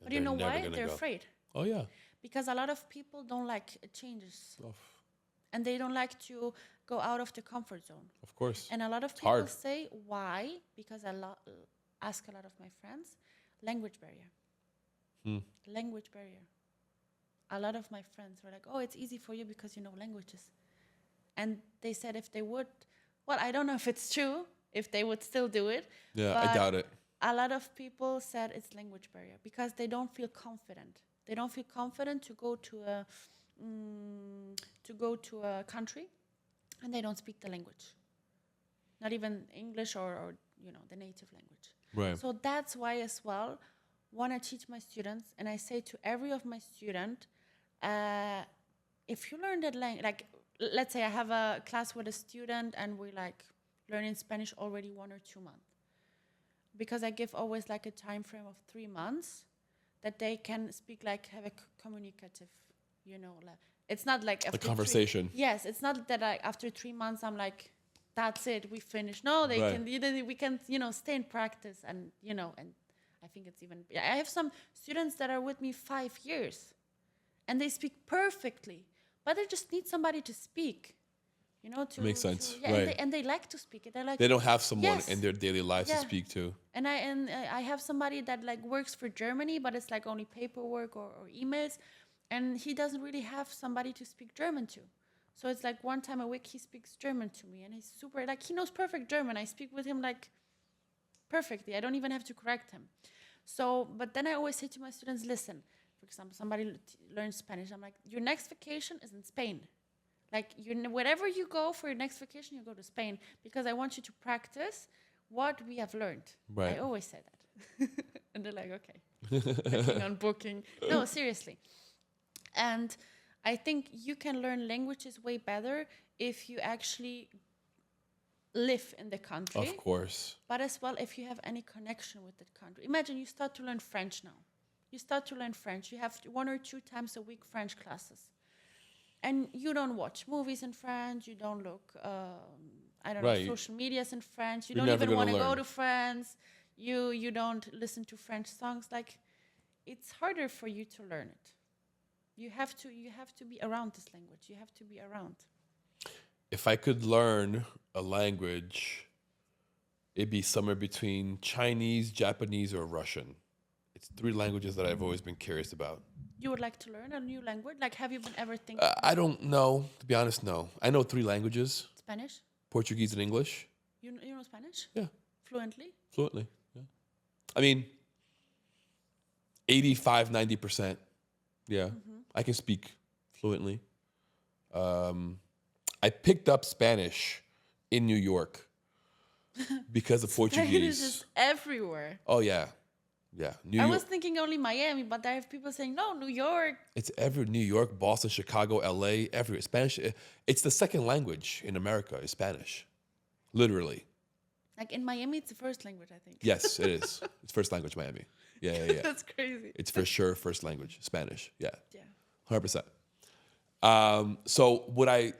But you know why? They're afraid. Oh yeah. Because a lot of people don't like changes. And they don't like to go out of the comfort zone. Of course. And a lot of people say, why? Because I ask a lot of my friends, language barrier. Language barrier. A lot of my friends were like, oh, it's easy for you because you know languages. And they said if they would, well, I don't know if it's true, if they would still do it. Yeah, I doubt it. A lot of people said it's language barrier because they don't feel confident. They don't feel confident to go to a country and they don't speak the language. Not even English or the native language. Right. So that's why as well, when I teach my students, and I say to every of my student, if you learn that language, like let's say I have a class with a student and we like learning Spanish already 1 or 2 months. Because I give always like a time frame of 3 months that they can speak, like have a communicative, it's not like after a conversation. Yes, it's not that after 3 months I'm like, that's it, we finished. No, we can stay in practice and and I think it's even. I have some students that are with me 5 years, and they speak perfectly, but they just need somebody to speak, you know, to Makes sense, yeah, right. and they like to speak it. They're like, They don't have someone yes. in their daily lives to Yeah. speak to. And I have somebody that like works for Germany, but it's like only paperwork or emails, and he doesn't really have somebody to speak German to. So it's like one time a week he speaks German to me, and he's super like he knows perfect German. I speak with him like perfectly. I don't even have to correct him. So, but then I always say to my students, listen. For example, somebody learns Spanish. I'm like, your next vacation is in Spain. Like, wherever you go for your next vacation, you go to Spain because I want you to practice what we have learned. Right. I always say that. And they're like, okay, working on booking. No, seriously. And I think you can learn languages way better if you actually live in the country. Of course. But as well, if you have any connection with the country. Imagine you start to learn French now. You start to learn French. You have 1 or 2 times a week French classes. And you don't watch movies in French. You don't look, I don't know, social medias in French. You You're don't never even want to gonna go learn. to France. You don't listen to French songs. Like, it's harder for you to learn it. You have to be around this language. You have to be around. If I could learn a language, it'd be somewhere between Chinese, Japanese, or Russian. It's 3 languages that I've always been curious about. You would like to learn a new language? Like, have you been ever thinking I don't know, to be honest, no. I know 3 languages, Spanish? Portuguese and English. You know Spanish? Yeah, Fluently? fluently. Yeah. I mean, 85, 90%. Yeah, I can speak fluently. I picked up Spanish in New York because of Portuguese. Spanish is everywhere. Oh, yeah. Yeah, New I York. was thinking only Miami, but I have people saying, no, New York. It's New York, Boston, Chicago, LA, everywhere. Spanish. It's the second language in America, is Spanish. Literally. Like in Miami, it's the first language, I think. Yes, it is. It's first language, Miami. Yeah. That's crazy. It's for sure first language, Spanish. Yeah. Yeah. 100%. So would I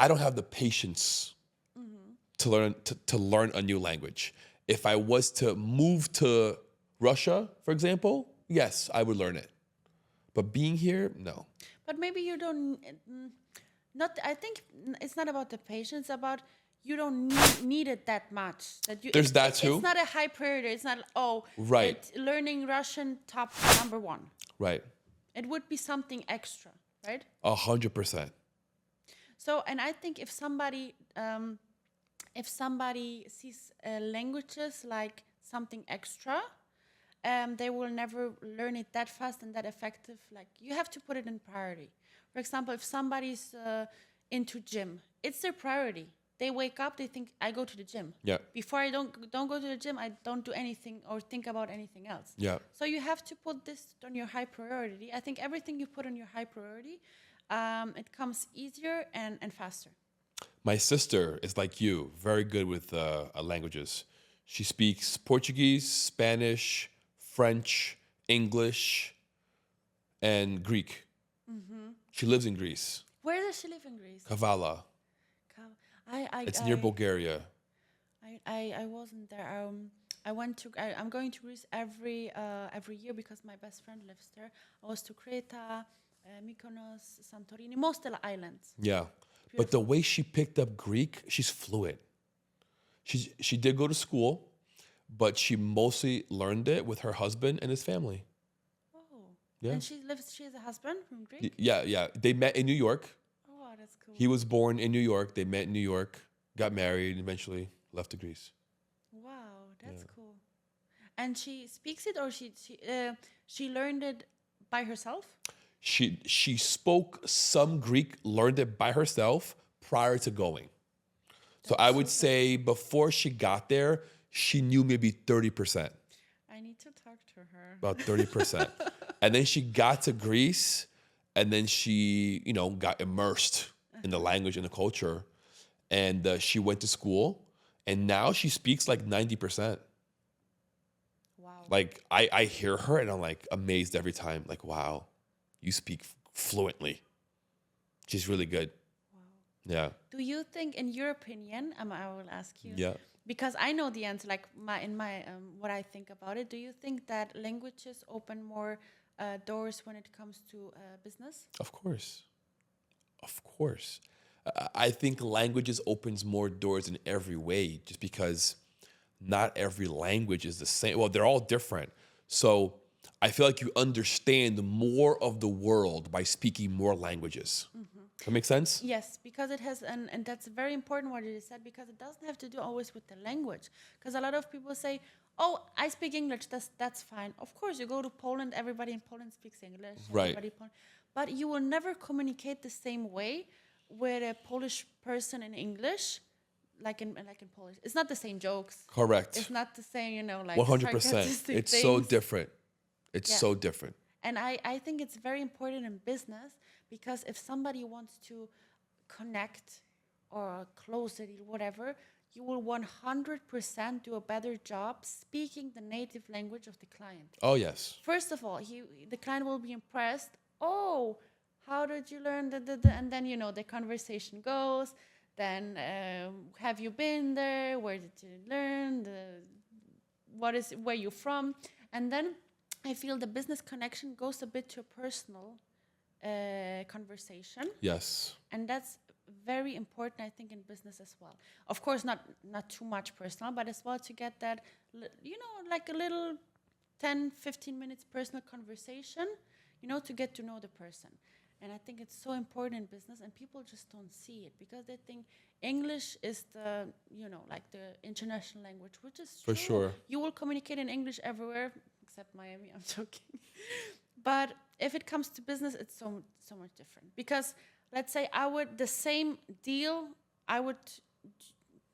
don't have the patience to learn a new language. If I was to move to Russia, for example, yes, I would learn it. But being here, no. But maybe you don't, I think it's not about the patience, about you don't need it that much. There's that too? It's not a high priority. It's not, Right. Learning Russian top number 1. Right. It would be something extra, right? 100%. So, and I think if somebody sees languages like something extra, they will never learn it that fast and that effective. Like, you have to put it in priority. For example, if somebody's into gym, it's their priority. They wake up, they think, I go to the gym. Yeah. Before I don't go to the gym, I don't do anything or think about anything else. Yeah. So you have to put this on your high priority. I think everything you put on your high priority, it comes easier and faster. My sister is like you, very good with languages. She speaks Portuguese, Spanish, French, English, and Greek. She lives in Greece. Where does she live in Greece? Kavala. It's near Bulgaria. I wasn't there. I went to. I'm going to Greece every year because my best friend lives there. I was to Creta, Mykonos, Santorini, most of the islands. Yeah. But the way she picked up Greek, she's fluent. She did go to school, but she mostly learned it with her husband and his family. Oh. Yeah. And she has a husband from Greek? Yeah. They met in New York. Oh, that's cool. He was born in New York. They met in New York, got married, and eventually left to Greece. Wow, that's cool. And she speaks it, or she learned it by herself? She spoke some Greek, learned it by herself prior to going. So I would say before she got there, she knew maybe 30%. I need to talk to her. About 30%. And then she got to Greece, and then she, got immersed in the language and the culture. And she went to school, and now she speaks like 90%. Wow. Like, I hear her, and I'm like amazed every time. Like, wow, you speak fluently. She's really good. Wow. Yeah. Do you think, in your opinion, I will ask you, Yeah. because I know the answer, like what I think about it. Do you think that languages open more doors when it comes to business? Of course. Of course. I think languages opens more doors in every way, just because not every language is the same. Well, they're all different. So I feel like you understand more of the world by speaking more languages. That make sense? Yes, because it has, and that's very important what you said, because it doesn't have to do always with the language. Because a lot of people say, oh, I speak English, that's fine. Of course, you go to Poland, everybody in Poland speaks English. Right. But you will never communicate the same way with a Polish person in English, like in Polish. It's not the same jokes. Correct. It's not the same, like 100%. sarcastic It's things. so different. It's Yeah. so different. And I think it's very important in business, because if somebody wants to connect or close a deal, whatever, you will 100% do a better job speaking the native language of the client. Oh, yes. First of all, the client will be impressed. Oh, how did you learn? And then, the conversation goes. Then, have you been there? Where did you learn? Where you from? And then I feel the business connection goes a bit to a personal conversation. Yes. And that's very important, I think, in business as well. Of course, not too much personal, but as well to get that, like a little 10, 15 minutes personal conversation, to get to know the person. And I think it's so important in business, and people just don't see it because they think English is the, like the international language, which is For true. sure. You will communicate in English everywhere, except Miami, I'm joking. But if it comes to business, it's so much different. Because let's say the same deal,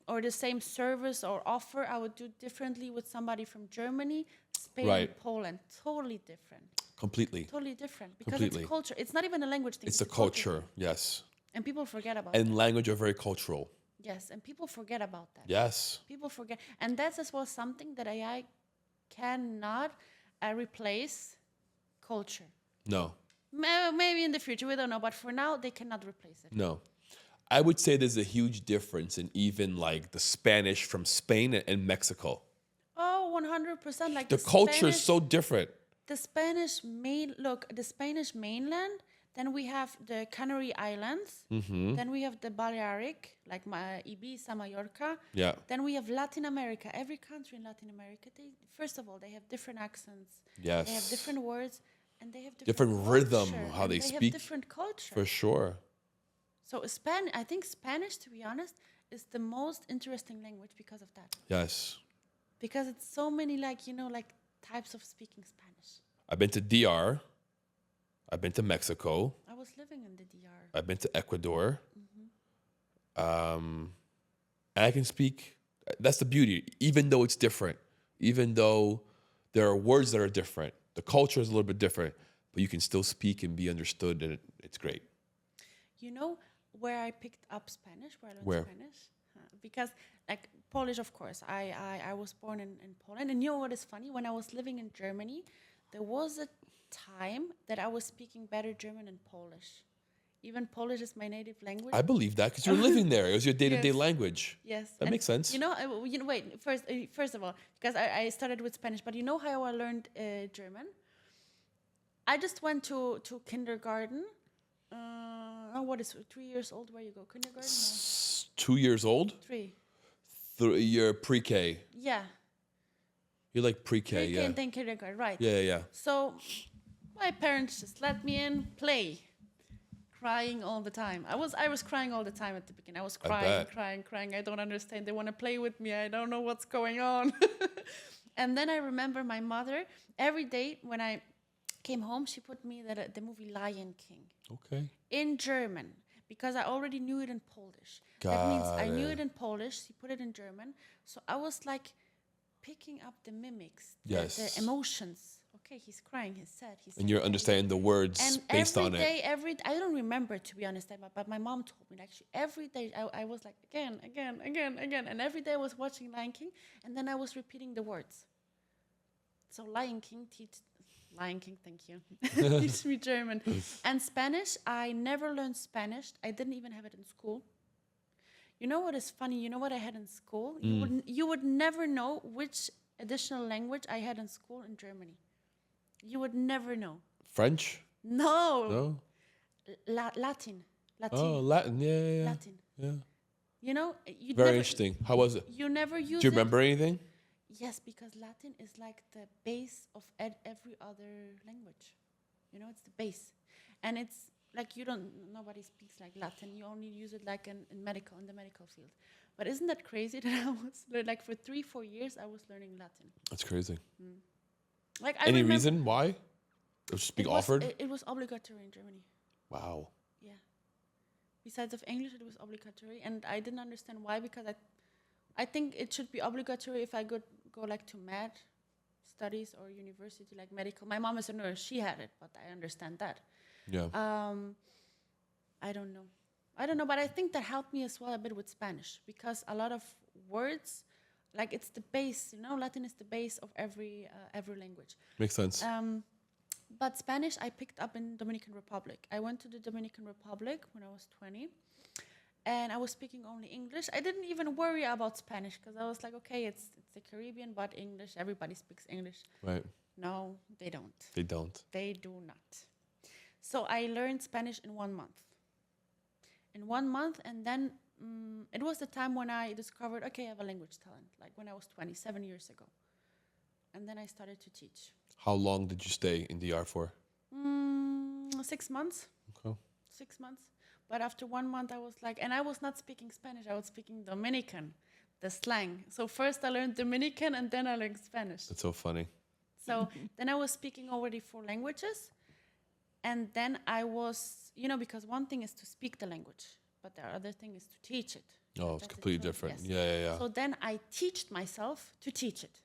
or the same service or offer, I would do differently with somebody from Germany, Spain, Right. Poland. Totally different. Completely. Totally different. Because Completely. it's culture. It's not even a language thing. It's a culture. Yes. And people forget about that. And language are very cultural. Yes, and people forget about that. Yes. People forget. And that's as well something that AI cannot replace culture. No. Maybe in the future, we don't know. But for now, they cannot replace it. No. I would say there's a huge difference in even like the Spanish from Spain and Mexico. Oh, 100%. Like The culture is so different. The Spanish mainland, then we have the Canary Islands, then we have the Balearic, like Ibiza, Mallorca. Yeah. Then we have Latin America. Every country in Latin America, first of all, they have different accents. Yes. They have different words, and they have Different rhythm, how they They speak. have different culture. For sure. So I think Spanish, to be honest, is the most interesting language because of that. Yes. Because it's so many types of speaking Spanish. I've been to DR. I've been to Mexico. I was living in the DR. I've been to Ecuador. And I can speak. That's the beauty. Even though it's different, even though there are words that are different, the culture is a little bit different, but you can still speak and be understood, and it's great. You know where I picked up Spanish, where I learned Where? Spanish? Because like Polish, of course, I was born in Poland. And you know what is funny? When I was living in Germany, there was a time that I was speaking better German than Polish. Even Polish is my native language. I believe that because you're living there. It was your day-to-day Yes. language. Yes. That makes sense. Wait, first of all, because I started with Spanish, but you know how I learned German? I just went to kindergarten. What is 3 years old? Where you go? Kindergarten? No. 2 years old? 3. You're pre-K. Yeah. You're like pre-K, Pre-K yeah. and then kindergarten, right. Yeah. So my parents just let me in, play. Crying all the time. I was crying all the time at the beginning. I was crying. I don't understand. They want to play with me. I don't know what's going on. And then I remember my mother, every day when I came home, she put me the movie Lion King. Okay. In German, because I already knew it in Polish. That means I knew it in Polish. She put it in German. So I was like picking up the mimics, the emotions. Okay, he's crying, he's sad, And you're understanding the words and based on every it. day, I don't remember, to be honest, but my mom told me, actually, every day I was like, again. And every day I was watching Lion King, and then I was repeating the words. So Lion King, thank you, teach me German. And Spanish, I never learned Spanish. I didn't even have it in school. You know what is funny? You know what I had in school? You would never know which additional language I had in school in Germany. You would never know. French? No. No? Latin. Latin. Oh, Latin. Yeah. Latin. Yeah. You know, you Very never, interesting. How was it? you never use Do you it. remember anything? Yes, because Latin is like the base of every other language. You know, it's the base. And it's like nobody speaks like Latin. You only use it like in the medical field. But isn't that crazy that I was like for 3-4 years I was learning Latin. That's crazy. Like Any reason why? It was just being offered? It was obligatory in Germany. Wow. Yeah. Besides of English, it was obligatory, and I didn't understand why, because I think it should be obligatory if I could go like to med studies or university, like medical. My mom is a nurse; she had it, but I understand that. Yeah. I don't know, but I think that helped me as well a bit with Spanish, because a lot of words, like it's the base. You know, Latin is the base of every language. Makes sense. But Spanish I picked up in Dominican Republic. I went to the Dominican Republic when I was 20, and I was speaking only English. I didn't even worry about Spanish, because I was like, okay, it's the Caribbean, but English, everybody speaks English. Right. No, they don't. They don't. They do not. So I learned Spanish in 1 month. In 1 month, and then it was the time when I discovered, okay, I have a language talent, like when I was 27 years ago. And then I started to teach. How long did you stay in DR for? 6 months. Okay. 6 months. But after 1 month, I was like, and I was not speaking Spanish, I was speaking Dominican, the slang. So first I learned Dominican, and then I learned Spanish. That's so funny. So then I was speaking already 4 languages. And then I was, because one thing is to speak the language, but the other thing is to teach it. Oh, it's completely different. Yes. Yeah. So then I taught myself to teach it.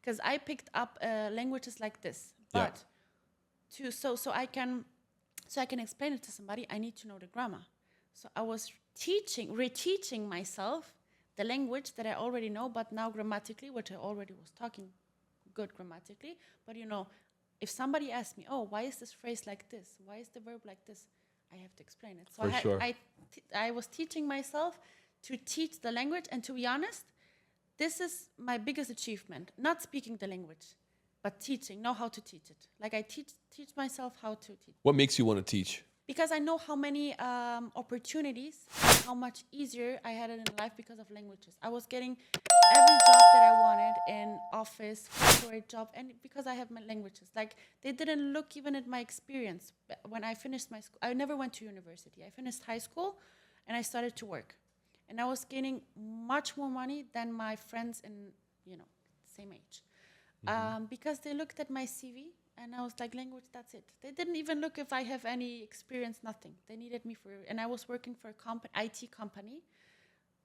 Because I picked up languages like this, but so I can explain it to somebody, I need to know the grammar. So I was reteaching myself the language that I already know, but now grammatically, which I already was talking good grammatically. But if somebody asks me, oh, why is this phrase like this? Why is the verb like this? I have to explain it. So I was teaching myself to teach the language, and to be honest, this is my biggest achievement, not speaking the language, but know how to teach it. Like I teach myself how to teach. What makes you want to teach? Because I know how many opportunities, how much easier I had it in life because of languages. I was getting every job that I wanted in office, corporate job, and because I have my languages. Like they didn't look even at my experience. When I finished my school, I never went to university. I finished high school and I started to work. And I was gaining much more money than my friends in, same age. Because they looked at my CV and I was like, language, that's it. They didn't even look if I have any experience, nothing. They needed me and I was working for a IT company.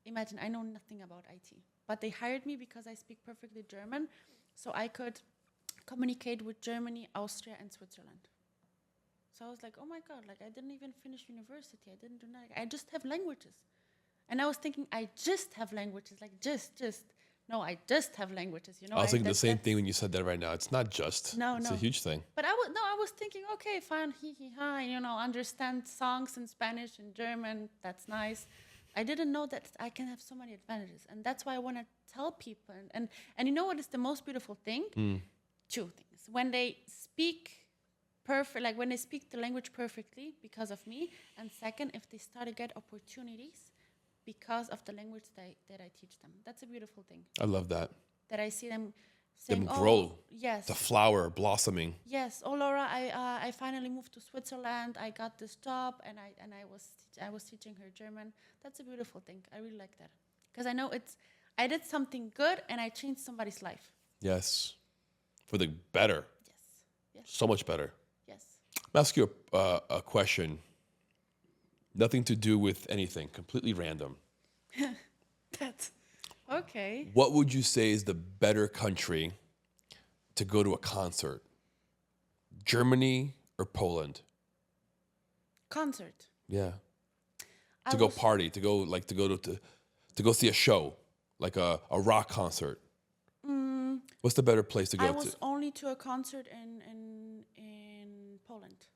Imagine, I know nothing about IT. But they hired me because I speak perfectly German, so I could communicate with Germany, Austria, and Switzerland. So I was like, oh my God, like I didn't even finish university. I didn't do nothing. I just have languages. And I was thinking, I just have languages, like just. No, I just have languages, I was thinking the same thing when you said that right now. It's not just. No. It's a huge thing. But I was thinking, okay, fine, hi, understand songs in Spanish and German, that's nice. I didn't know that I can have so many advantages. And that's why I want to tell people. And you know what is the most beautiful thing? 2 things. When they speak like when they speak the language perfectly because of me. And second, if they start to get opportunities because of the language that I teach them. That's a beautiful thing. I love that. That I see them saying, grow. Yes. The flower blossoming. Yes. Oh, Laura, I finally moved to Switzerland. I got this job, and I was teaching her German. That's a beautiful thing. I really like that. Because I know I did something good, and I changed somebody's life. Yes. For the better. Yes. So much better. Yes. I'll ask you a question. Nothing to do with anything, completely random. That's okay. What would you say is the better country to go to a concert? Germany or Poland? Concert. Yeah. To go party, to go see a show, like a rock concert. What's the better place to go to? I was only to a concert in Poland.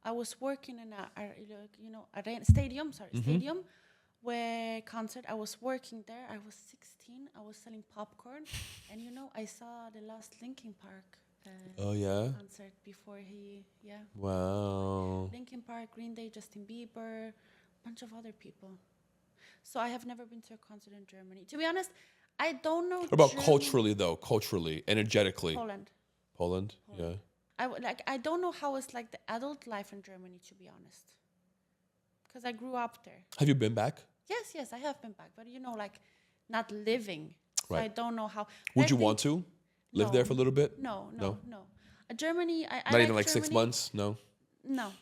I was working in a stadium, stadium, where concert. I was working there. I was 16. I was selling popcorn, and I saw the last Linkin Park Oh, yeah? concert before he, yeah. Wow. Linkin Park, Green Day, Justin Bieber, bunch of other people. So I have never been to a concert in Germany. To be honest, I don't know. What about German- culturally, though? Culturally, energetically? Poland. Poland? Yeah. I don't know how it's like the adult life in Germany, to be honest. Because I grew up there. Have you been back? Yes, I have been back. But, like, not living. So Right. I don't know how. Would you want to live No. there for a little bit? No. Germany, I Not like even like 6 Germany. months? No? No.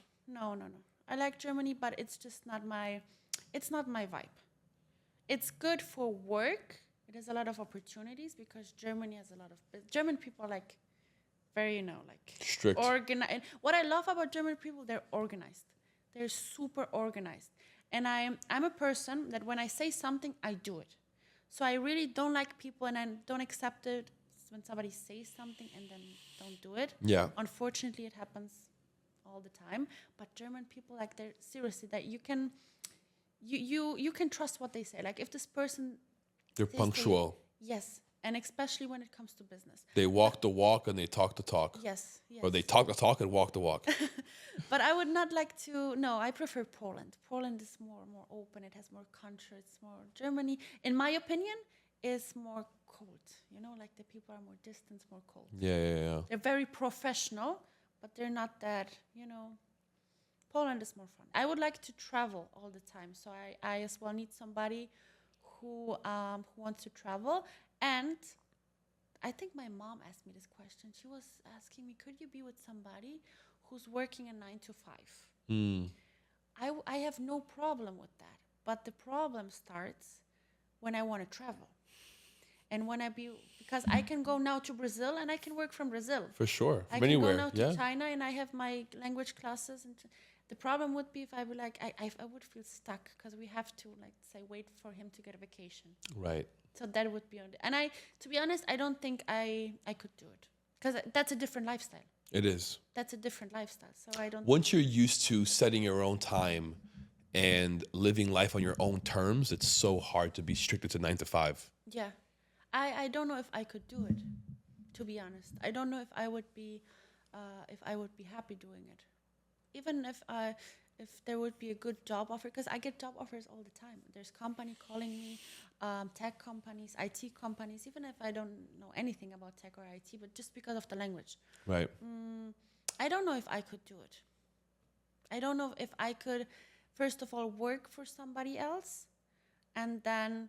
I like Germany, but it's just not my vibe. It's good for work. It has a lot of opportunities because Germany has a lot of German people are like very, like Strict. organized. What I love about German people, they're organized. They're super organized. And I'm a person that when I say something, I do it. So I really don't like people and I don't accept it when somebody says something and then don't do it. Yeah. Unfortunately, it happens all the time. But German people, like, they're seriously that you can trust what they say. Like if this person, They're punctual. yes, and especially when it comes to business. They walk the walk and they talk the talk. Yes. Or they talk the talk and walk the walk. But I would not like to. No, I prefer Poland. Poland is more open. It has more culture. It's more Germany, in my opinion, is more cold. Like the people are more distant, more cold. Yeah. They're very professional, but they're not that. Poland is more fun. I would like to travel all the time, so I as well need somebody who wants to travel. And I think my mom asked me this question. She was asking me, could you be with somebody who's working a 9 to 5? I have no problem with that. But the problem starts when I want to travel. And because I can go now to Brazil and I can work from Brazil. For sure. I From anywhere. can go now to China and I have my language classes. And the problem would be if I would I would feel stuck because we have to wait for him to get a vacation. Right. So that would be and to be honest, I don't think I could do it because that's a different lifestyle. It is. That's a different lifestyle. So I don't. Once you're used to setting your own time and living life on your own terms, it's so hard to be stricted to 9 to 5. Yeah, I don't know if I could do it. To be honest, I don't know if I would be happy doing it, even if there would be a good job offer, because I get job offers all the time. There's company calling me, tech companies, IT companies, even if I don't know anything about tech or IT, but just because of the language. Right. I don't know if I could do it. I don't know if I could, first of all, work for somebody else, and then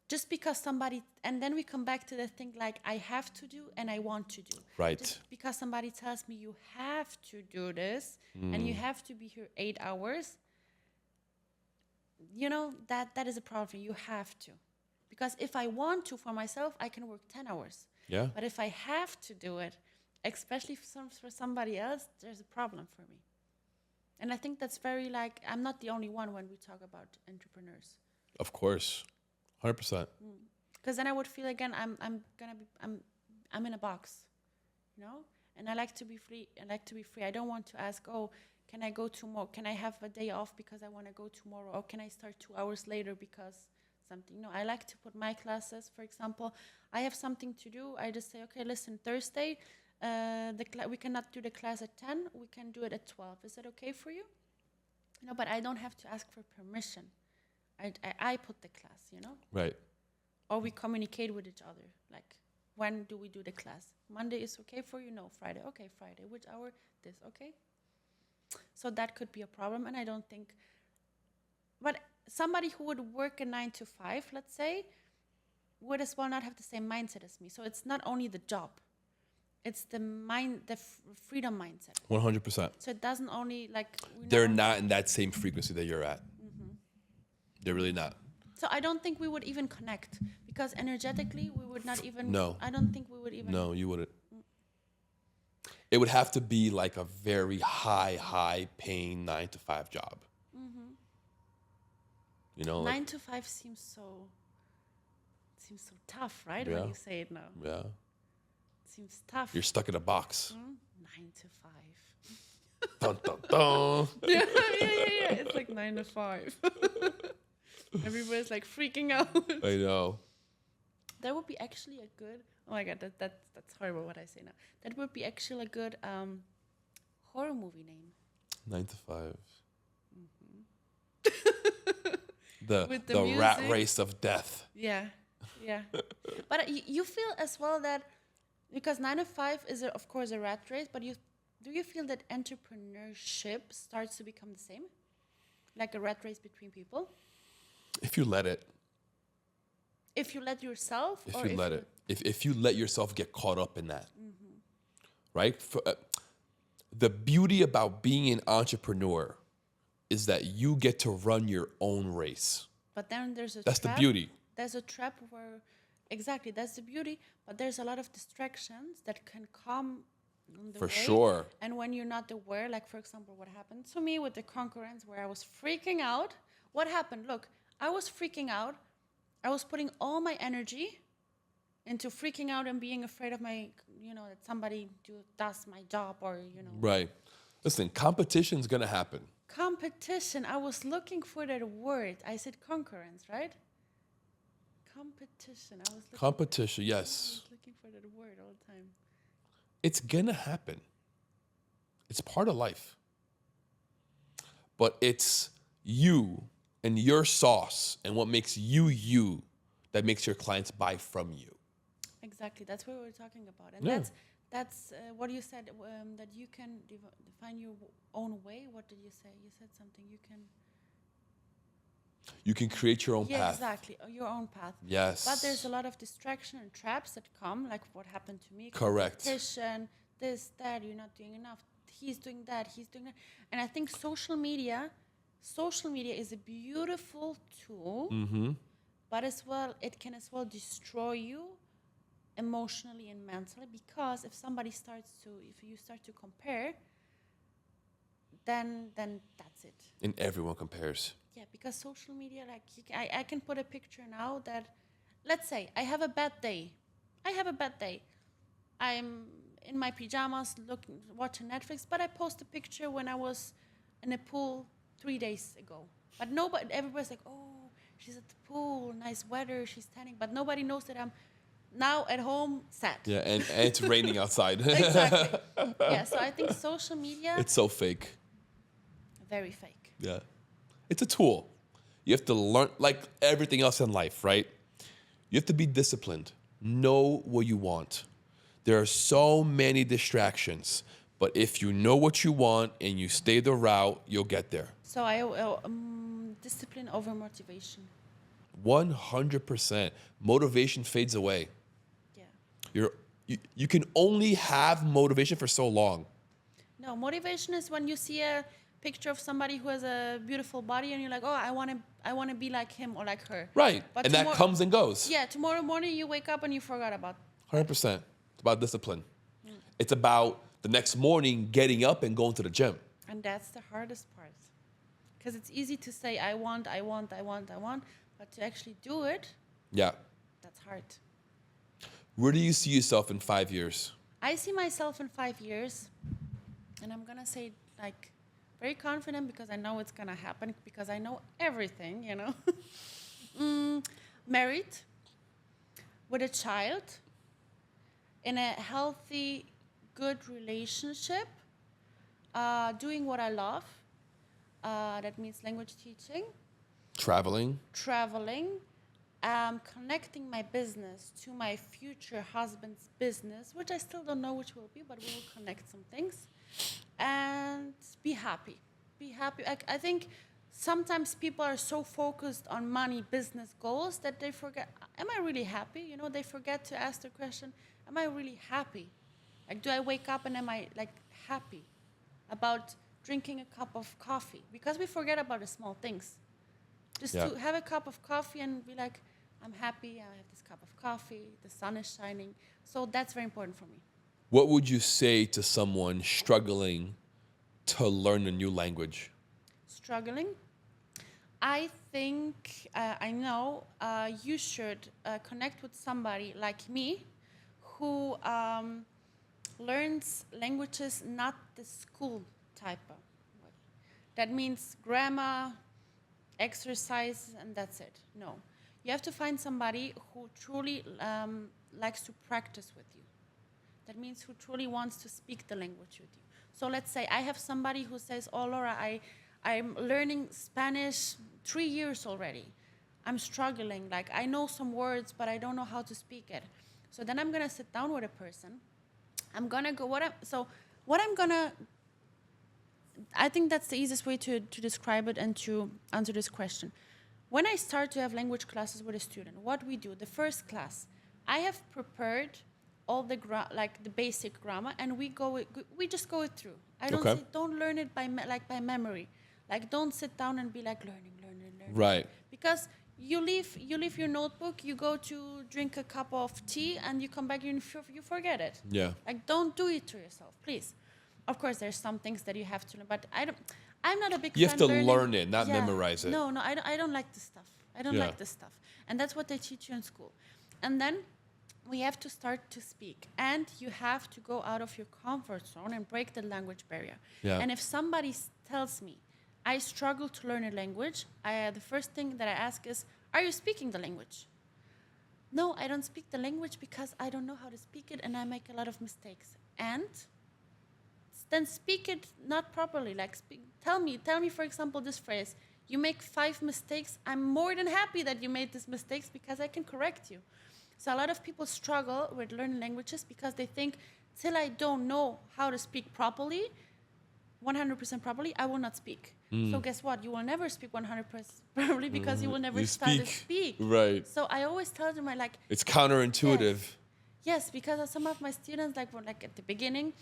just because somebody, and then we come back to the thing like I have to do and I want to do. Right. Just because somebody tells me you have to do this and you have to be here 8 hours, that is a problem. You have to. Because if I want to for myself, I can work 10 hours. Yeah. But if I have to do it, especially for somebody else, there's a problem for me. And I think that's very I'm not the only one when we talk about entrepreneurs. Of course. 100%. Because then I would feel again I'm in a box, and I like to be free. I don't want to ask, can I go tomorrow? Can I have a day off because I want to go tomorrow? Or can I start 2 hours later because something? No, I like to put my classes, for example. I have something to do. I just say, okay, listen, Thursday, we cannot do the class at 10. We can do it at 12. Is that okay for you? But I don't have to ask for permission. I put the class, Right. Or we communicate with each other. Like, when do we do the class? Monday is okay for you? No. Friday. Okay, Friday. Which hour? This. Okay. So that could be a problem, and I don't think. But somebody who would work a 9 to 5, let's say, would as well not have the same mindset as me. So it's not only the job. It's the freedom mindset. 100%. So it doesn't only They're not in that same frequency that you're at. They're really not. So I don't think we would even connect because energetically we would not even. No. I don't think we would even. No, you wouldn't. It would have to be like a very high paying 9 to 5 job. 9 to 5 seems so tough, right? Yeah. When you say it now. Yeah. It seems tough. You're stuck in a box. 9 to 5. Dun, dun, dun. Yeah. It's like 9 to 5. Everybody's freaking out. I know. That would be actually a good. Oh my god, that's horrible what I say now. That would be actually a good horror movie name. 9 to 5. With the The rat music. race of death. Yeah, yeah. But you feel as well that because 9 to 5 is of course a rat race, but do you feel that entrepreneurship starts to become the same, like a rat race between people? If you let it. If you let yourself, If or you let it. If you let yourself get caught up in that. Right? The beauty about being an entrepreneur is that you get to run your own race. But then there's a That's trap. the beauty. There's a trap where, exactly, that's the beauty. But there's a lot of distractions that can come on the For way. sure. And when you're not aware, like for example, what happened to me with the concurrence, where I was freaking out. What happened? Look, I was freaking out. I was putting all my energy into freaking out and being afraid of my, that somebody does my job or. Right. Listen, competition's gonna happen. Competition. I was looking for that word. I said concurrence, right? Competition. Competition, I yes. was looking for that word all the time. It's gonna happen. It's part of life. But it's you and your sauce and what makes you you that makes your clients buy from you. Exactly. That's what we were talking about. And Yeah. that's what you said, that you can define your own way. What did you say? You said something. You can create your own Yeah, path. exactly. Your own path. Yes. But there's a lot of distraction and traps that come, like what happened to me. Correct. Competition, this, that, you're not doing enough. He's doing that, he's doing that. And I think social media is a beautiful tool, but as well, it can as well destroy you emotionally and mentally, because if you start to compare, then that's it. And everyone compares. Yeah, because social media, like I can put a picture now that, let's say I have a bad day. I'm in my pajamas watching Netflix, but I post a picture when I was in a pool 3 days ago. But everybody's like, oh, she's at the pool, nice weather, she's tanning. But nobody knows that I'm now at home sad. Yeah, and it's raining outside. Exactly. Yeah, so I think social media, It's so fake. very fake. Yeah. It's a tool. You have to learn, like everything else in life, right? You have to be disciplined. Know what you want. There are so many distractions, but if you know what you want and you stay the route, you'll get there. So discipline over motivation. 100%. Motivation fades away. Yeah. You can only have motivation for so long. No, motivation is when you see a picture of somebody who has a beautiful body and you're like, oh, I want to be like him or like her. Right. But And that comes and goes. Yeah, tomorrow morning you wake up and you forgot about. 100%. It's about discipline. It's about the next morning getting up and going to the gym. And that's the hardest part. Because it's easy to say, I want, but to actually do it, Yeah. that's hard. Where do you see yourself in 5 years? I see myself in 5 years, and I'm going to say, like, very confident because I know it's going to happen, because I know everything, Married, with a child, in a healthy, good relationship, doing what I love. That means language teaching. Traveling. Connecting my business to my future husband's business, which I still don't know which will be, but we will connect some things. And be happy. I think sometimes people are so focused on money, business goals, that they forget, am I really happy? They forget to ask the question, am I really happy? Like, do I wake up and am I, like, happy about drinking a cup of coffee? Because we forget about the small things. Just to have a cup of coffee and be like, I'm happy, I have this cup of coffee, the sun is shining. So that's very important for me. What would you say to someone struggling to learn a new language? Struggling? I think, you should connect with somebody like me who learns languages not the school type of way. That means grammar, exercise, and that's it. No. You have to find somebody who truly likes to practice with you. That means who truly wants to speak the language with you. So let's say I have somebody who says, oh, Laura, I'm learning Spanish 3 years already. I'm struggling. Like, I know some words, but I don't know how to speak it. So then I'm going to sit down with a person. I'm going to go, I think that's the easiest way to describe it and to answer this question. When I start to have language classes with a student, what we do, the first class, I have prepared all the the basic grammar, and we just go it through. I don't say, don't learn it by memory. Like, don't sit down and be like learning. Right. Because you leave your notebook, you go to drink a cup of tea, and you come back and you forget it. Yeah. Like, don't do it to yourself, please. Of course, there's some things that you have to learn, but I'm not a big fan. You have to learning. learn it, not memorize it. No, I don't like this stuff. I don't like this stuff. And that's what they teach you in school. And then we have to start to speak. And you have to go out of your comfort zone and break the language barrier. Yeah. And if somebody tells me, I struggle to learn a language, the first thing that I ask is, are you speaking the language? No, I don't speak the language because I don't know how to speak it and I make a lot of mistakes. And then speak it not properly. Like, tell me, for example, this phrase. You make 5 mistakes. I'm more than happy that you made these mistakes because I can correct you. So a lot of people struggle with learning languages because they think, till I don't know how to speak properly, 100% properly, I will not speak. So guess what? You will never speak 100% properly because you will never start to speak. Right. So I always tell them, it's counterintuitive. Yes, because some of my students, like at the beginning,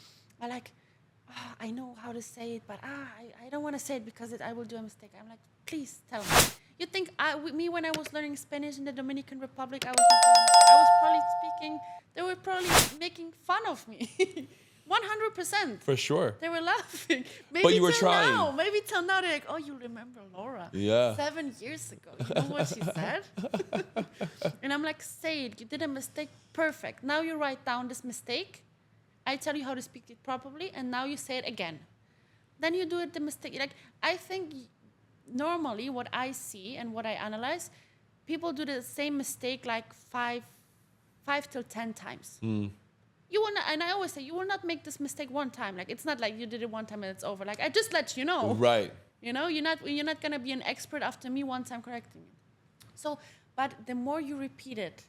are like, I know how to say it, but I don't want to say it because I will do a mistake. I'm like, please tell me. You think me when I was learning Spanish in the Dominican Republic, I was probably speaking, they were probably making fun of me. 100%. For sure. They were laughing. Maybe but you were trying. Maybe till now they're like, oh, you remember Laura? Yeah. 7 years ago. You know what she said? And I'm like, say it. You did a mistake. Perfect. Now you write down this mistake. I tell you how to speak it properly, and now you say it again. Then you do it the mistake. Like, I think normally what I see and what I analyze, people do the same mistake like 5 till 10 times. You will not, and I always say, you will not make this mistake one time. Like, it's not like you did it one time and it's over. Like, I just let you know. Right. You know, you're not gonna be an expert after me one time correcting you. So, but the more you repeat it,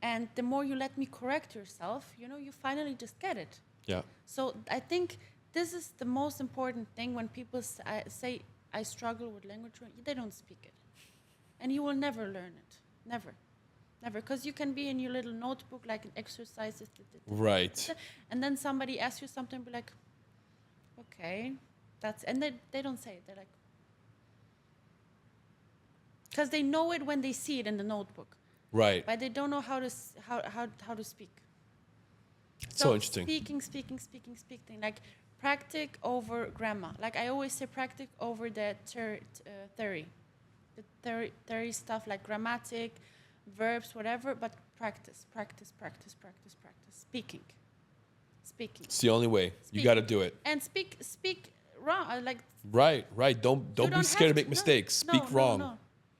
and the more you let me correct yourself, you finally just get it. Yeah. So I think this is the most important thing when people say, I struggle with language, they don't speak it. And you will never learn it. Never. Never. Because you can be in your little notebook, like an exercise. Right. And then somebody asks you something, be like, okay, and they don't say it. They're like, because they know it when they see it in the notebook. Right. But they don't know how to speak. So interesting. Speaking. Like, practice over grammar. Like, I always say practice over the theory. The theory stuff like grammatic, verbs, whatever, but practice. Speaking. It's the only way. You got to do it. And speak wrong. Right. Don't be scared to make mistakes. Speak wrong.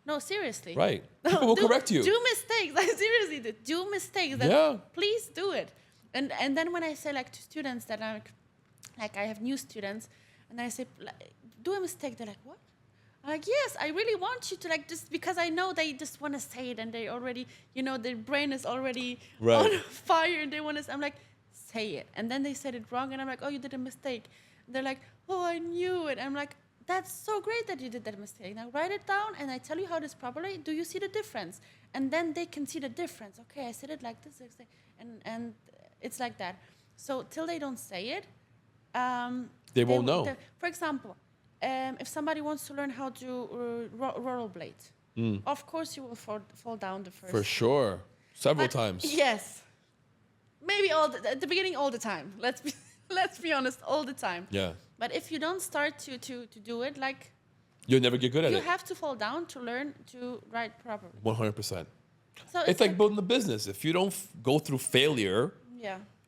No, seriously. Right. People will correct you. Do mistakes. Like, seriously, do mistakes. Please do it. And then when I say, like, to students that I have new students, and I say, do a mistake, they're like, what? I'm like, yes, I really want you to, like, just because I know they just want to say it and they already, their brain is already on fire and they want to, I'm like, say it. And then they said it wrong and I'm like, oh, you did a mistake. And they're like, oh, I knew it. I'm like, that's so great that you did that mistake. Now write it down and I tell you how this properly. Do you see the difference? And then they can see the difference. Okay, I said it like this, and it's like that. So till they don't say it, they won't know. For example, if somebody wants to learn how to rollerblade, of course you will fall down the first. For sure, several times. Yes, maybe at the beginning all the time. Let's be honest, all the time. Yeah. But if you don't start to do it, like, you'll never get good at it. You have to fall down to learn to write properly. 100%. So it's like building a business. If you don't go through failure,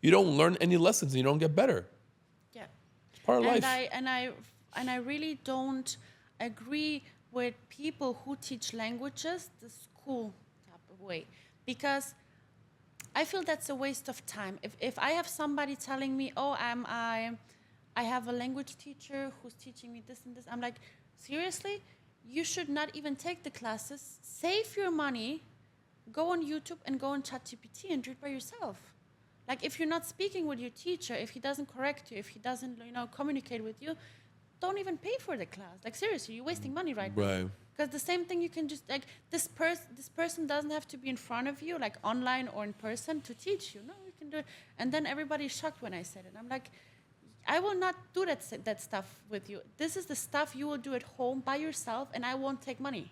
you don't learn any lessons and you don't get better. Yeah. It's part of life. And I really don't agree with people who teach languages the school way, because I feel that's a waste of time. If I have somebody telling me, oh, I have a language teacher who's teaching me this and this, I'm like, seriously? You should not even take the classes. Save your money, go on YouTube and go on ChatGPT and do it by yourself. Like, if you're not speaking with your teacher, if he doesn't correct you, if he doesn't, communicate with you, don't even pay for the class. Like, seriously, you're wasting money right now. Right. Because the same thing, you can just, like, this person doesn't have to be in front of you, like online or in person, to teach you. No, you can do it. And then everybody's shocked when I said it. I'm like, I will not do that stuff with you. This is the stuff you will do at home by yourself, and I won't take money.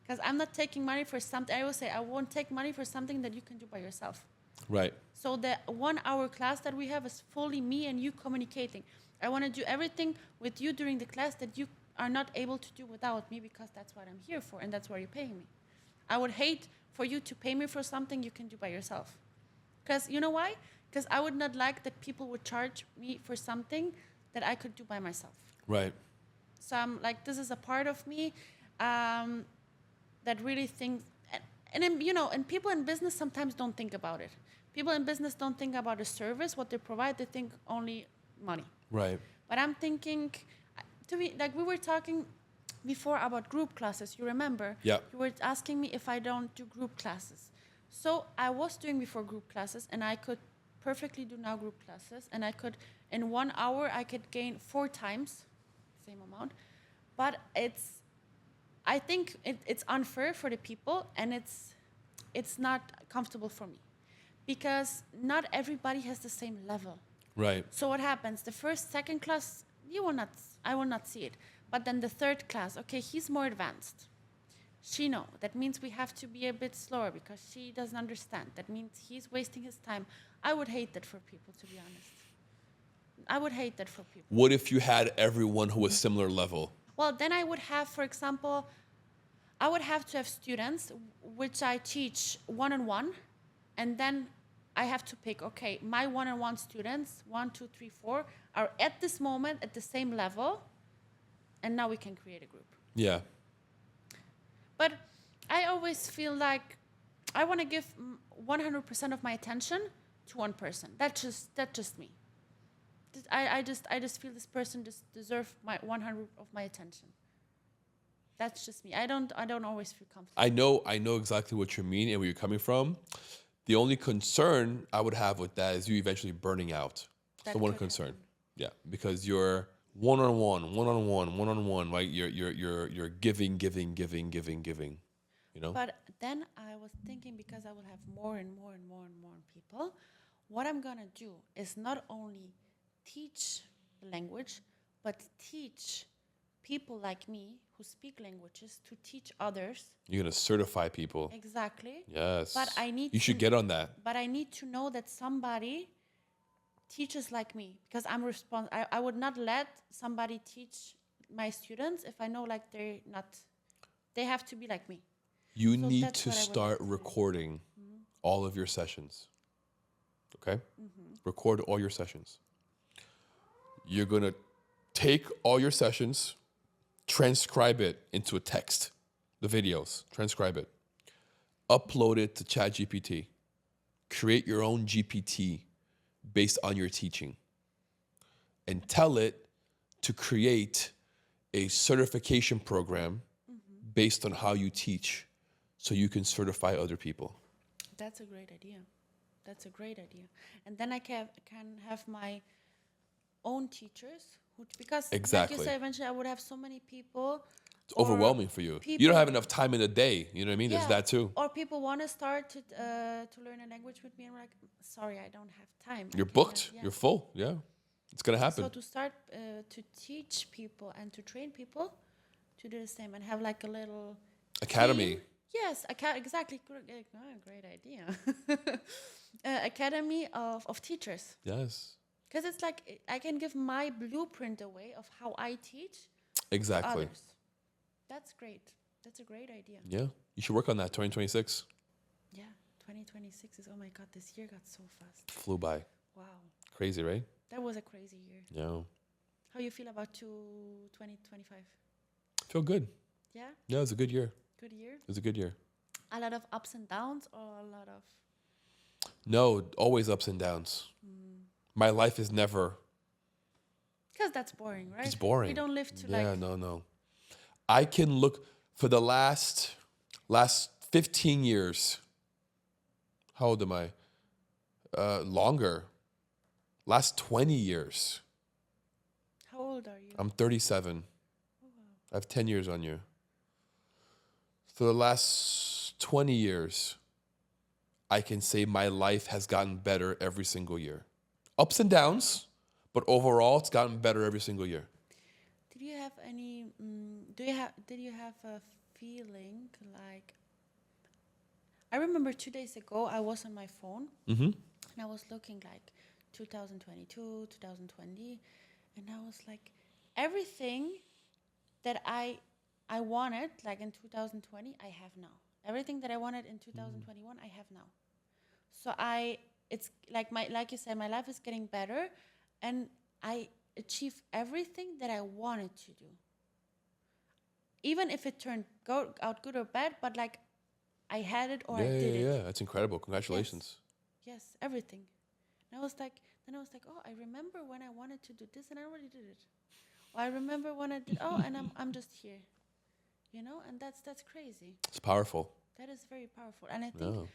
Because I'm not taking money for something. I will say I won't take money for something that you can do by yourself. Right. So the 1 hour class that we have is fully me and you communicating. I want to do everything with you during the class that you are not able to do without me, because that's what I'm here for and that's why you're paying me. I would hate for you to pay me for something you can do by yourself. Because you know why? Because I would not like that people would charge me for something that I could do by myself. Right. So I'm like, this is a part of me that really thinks, and people in business sometimes don't think about it. People in business don't think about a service, what they provide, they think only money. Right. But I'm thinking, like we were talking before about group classes, you remember? Yeah. You were asking me if I don't do group classes. So I was doing before group classes, and I could perfectly do now group classes, and I could, in 1 hour, I could gain 4 times, same amount. But I think it's unfair for the people, and it's not comfortable for me, because not everybody has the same level. Right. So what happens? The first, second class, I will not see it. But then the third class, okay, he's more advanced. She knows. That means we have to be a bit slower because she doesn't understand. That means he's wasting his time. I would hate that for people, to be honest. I would hate that for people. What if you had everyone who was similar level? Well, then I would have, for example, I would have to have students which I teach one-on-one, and then I have to pick, okay, my one-on-one students, 1, 2, 3, 4, are at this moment at the same level, and now we can create a group. Yeah. But I always feel like I want to give 100% of my attention to one person. That's just me. I just feel this person just deserves my 100 of my attention. That's just me. I don't always feel comfortable. I know exactly what you mean and where you're coming from. The only concern I would have with that is you eventually burning out. That's the one concern. Happen. Yeah, because you're one-on-one, right? You're giving. You know. But then I was thinking, because I will have more and more people, what I'm gonna do is not only teach the language, but teach people like me who speak languages to teach others. You're gonna certify people. Exactly. Yes. But you should get on that. But I need to know that somebody teaches like me, because I'm responsible. I would not let somebody teach my students if I know like they have to be like me. You need to start recording all of your sessions. Okay? Mm-hmm. Record all your sessions. You're going to take all your sessions, transcribe it into a text, the videos, transcribe it, upload it to ChatGPT, create your own GPT based on your teaching, and tell it to create a certification program based on how you teach so you can certify other people. That's a great idea. And then I can have my own teachers, because exactly. Like you said, eventually I would have so many people. It's overwhelming for you. You don't have enough time in a day. You know what I mean? Yeah. There's that too. Or people want to start to learn a language with me, and we're like, sorry, I don't have time. You're booked. You're full. Yeah. It's going to happen. So to start to teach people and to train people to do the same, and have like a little academy. Team. Yes, exactly. Great idea. Academy of teachers. Yes. Because it's like I can give my blueprint away of how I teach. Exactly. Others. That's great. That's a great idea. Yeah. You should work on that, 2026. Yeah, 2026 is, oh my God, this year got so fast. Flew by. Wow. Crazy, right? That was a crazy year. Yeah. How you feel about 2025? Feel good. Yeah? Yeah, it was a good year. Good year? It was a good year. A lot of ups and downs, or a lot of... No, always ups and downs. My life is never... Because that's boring, right? It's boring. We don't live to Yeah, no. I can look for the last 15 years. How old am I? Longer. Last 20 years. How old are you? I'm 37. I have 10 years on you. For the last 20 years, I can say my life has gotten better every single year. Ups and downs, but overall, it's gotten better every single year. Did you have any? Did you have a feeling like? I remember 2 days ago I was on my phone and I was looking like 2022, 2020, and I was like, everything that I wanted like in 2020 I have now. Everything that I wanted in 2021 I have now. So it's like you said, my life is getting better, and I achieve everything that I wanted to do. Even if it turned out good or bad, but like I had it or I did it. Yeah, that's incredible. Congratulations. Yes, everything. And I was like, oh, I remember when I wanted to do this and I already did it. Or I remember when I did, and I'm just here. You know, and that's crazy. It's powerful. That is very powerful. And I think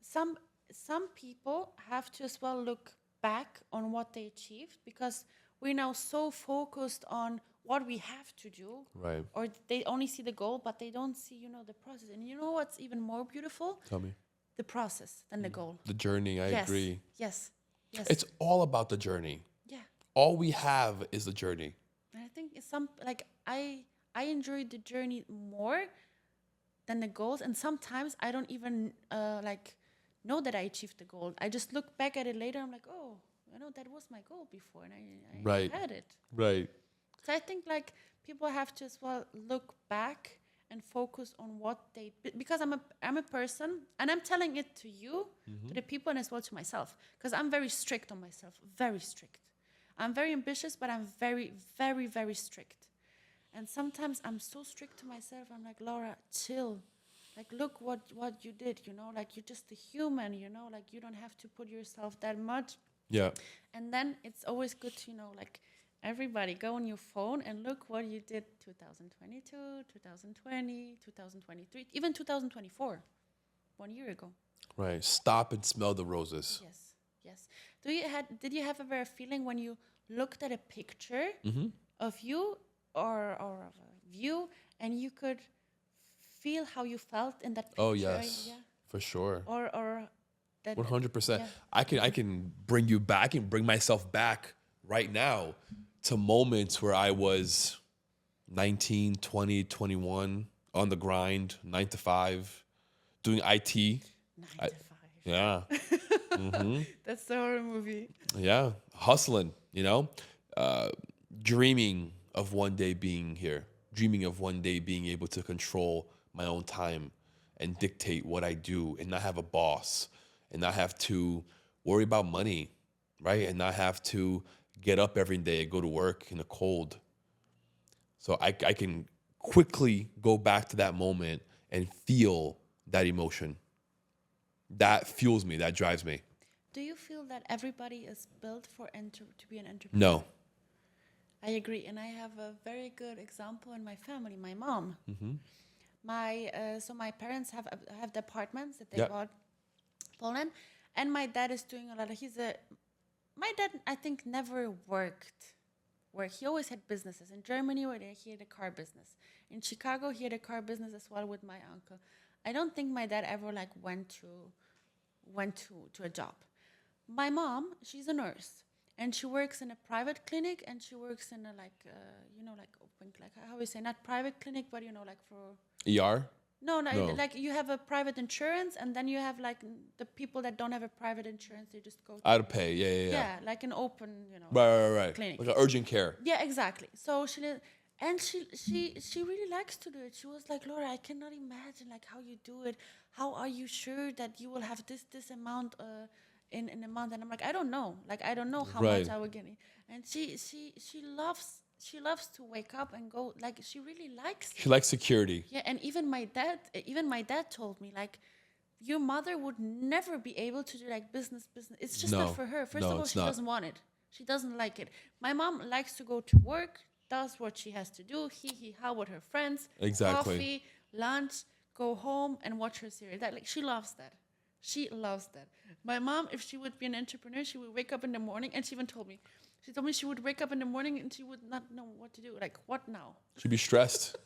some people have to as well look back on what they achieved, because we're now so focused on what we have to do. Right. Or they only see the goal, but they don't see, the process. And you know what's even more beautiful? Tell me. The process than the goal. The journey, I agree. Yes. It's all about the journey. Yeah. All we have is the journey. And I think I enjoy the journey more than the goals. And sometimes I don't even know that I achieved the goal. I just look back at it later. I'm like, oh, that was my goal before, and I had it. Right. So I think like people have to as well look back and focus on what they, because I'm a person, and I'm telling it to you, to the people, and as well to myself, because I'm very strict on myself, very strict. I'm very ambitious, but I'm very, very, very strict. And sometimes I'm so strict to myself. I'm like, Laura, chill. Like, look what you did, like you're just a human, like you don't have to put yourself that much. Yeah. And then it's always good to, like, everybody go on your phone and look what you did 2022, 2020, 2023, even 2024, 1 year ago. Right. Stop and smell the roses. Yes. Did you have ever a feeling when you looked at a picture of you or of a view, and you could feel how you felt in that picture? Oh yes, for sure. Or that 100%. Yeah. I can bring you back and bring myself back right now to moments where I was 19, 20, 21, on the grind, 9 to 5, doing IT. 9 to 5. Yeah. That's the horror movie. Yeah. Hustling, dreaming of one day being here, dreaming of one day being able to control my own time and dictate what I do, and not have a boss, and not have to worry about money, right? And not have to get up every day and go to work in the cold. So I can quickly go back to that moment and feel that emotion. That fuels me, that drives me. Do you feel that everybody is built to be an entrepreneur? No. I agree, and I have a very good example in my family. My mom. So my parents have the apartments that they bought in Poland, and my dad is doing a lot of. My dad, I think, never worked. He always had businesses. In Germany, he had a car business. In Chicago, he had a car business as well with my uncle. I don't think my dad ever went to a job. My mom, she's a nurse, and she works in a private clinic, and she works in a open, how we say, not private clinic, but for ER? No, like you have a private insurance, and then you have the people that don't have a private insurance, they just go to Out of pay, yeah. Yeah, like an open, Right. clinic. Like an urgent care. Yeah, exactly. So she really likes to do it. She was like, Laura, I cannot imagine how you do it. How are you sure that you will have this amount in a month? And I'm like, I don't know. I don't know how much I will get. And she she loves to wake up and go, like, she really likes it. She likes security. Yeah, and even my dad told me, like, your mother would never be able to do like business. It's just No. not for her. First No, of all, it's she not. doesn't want it. She doesn't like it. My mom likes to go to work, does what she has to do, how with her friends, Exactly. coffee, lunch, go home and watch her series. That, like, she loves that. She loves that. My mom, if she would be an entrepreneur, she would wake up in the morning, and she even told me, she would wake up in the morning and she would not know what to do. Like, what now? She'd be stressed.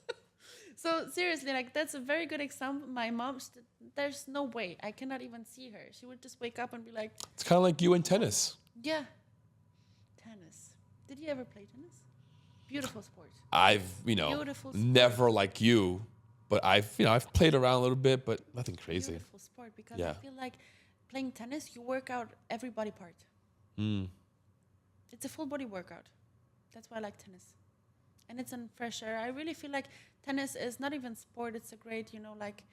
So seriously, like, that's a very good example. My mom, there's no way. I cannot even see her. She would just wake up and be like, It's kind of like you in tennis. yeah, tennis. Did you ever play tennis? Beautiful sport. I've, Beautiful sport. never like you, but I've played around a little bit, but nothing crazy. Beautiful sport, because Yeah. I feel like playing tennis, you work out every body part. It's a full body workout. That's why I like tennis. And it's in fresh air. I really feel like tennis is not even sport. It's a great, like,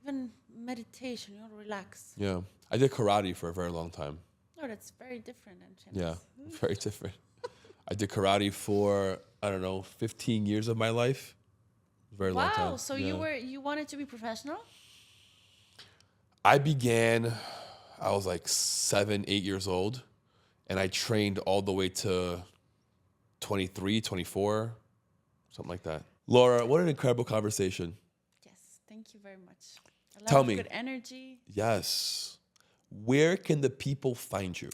even meditation, relax. Yeah. I did karate for a very long time. Oh, that's very different than Yeah, tennis. very different. I did karate for, 15 years of my life. Very long time. Wow, so Yeah. you wanted to be professional? I was like 7, 8 years old, and I trained all the way to 23, 24, something like that. Laura, what an incredible conversation. Yes, thank you very much. A lot Tell of me. good energy. Yes. Where can the people find you?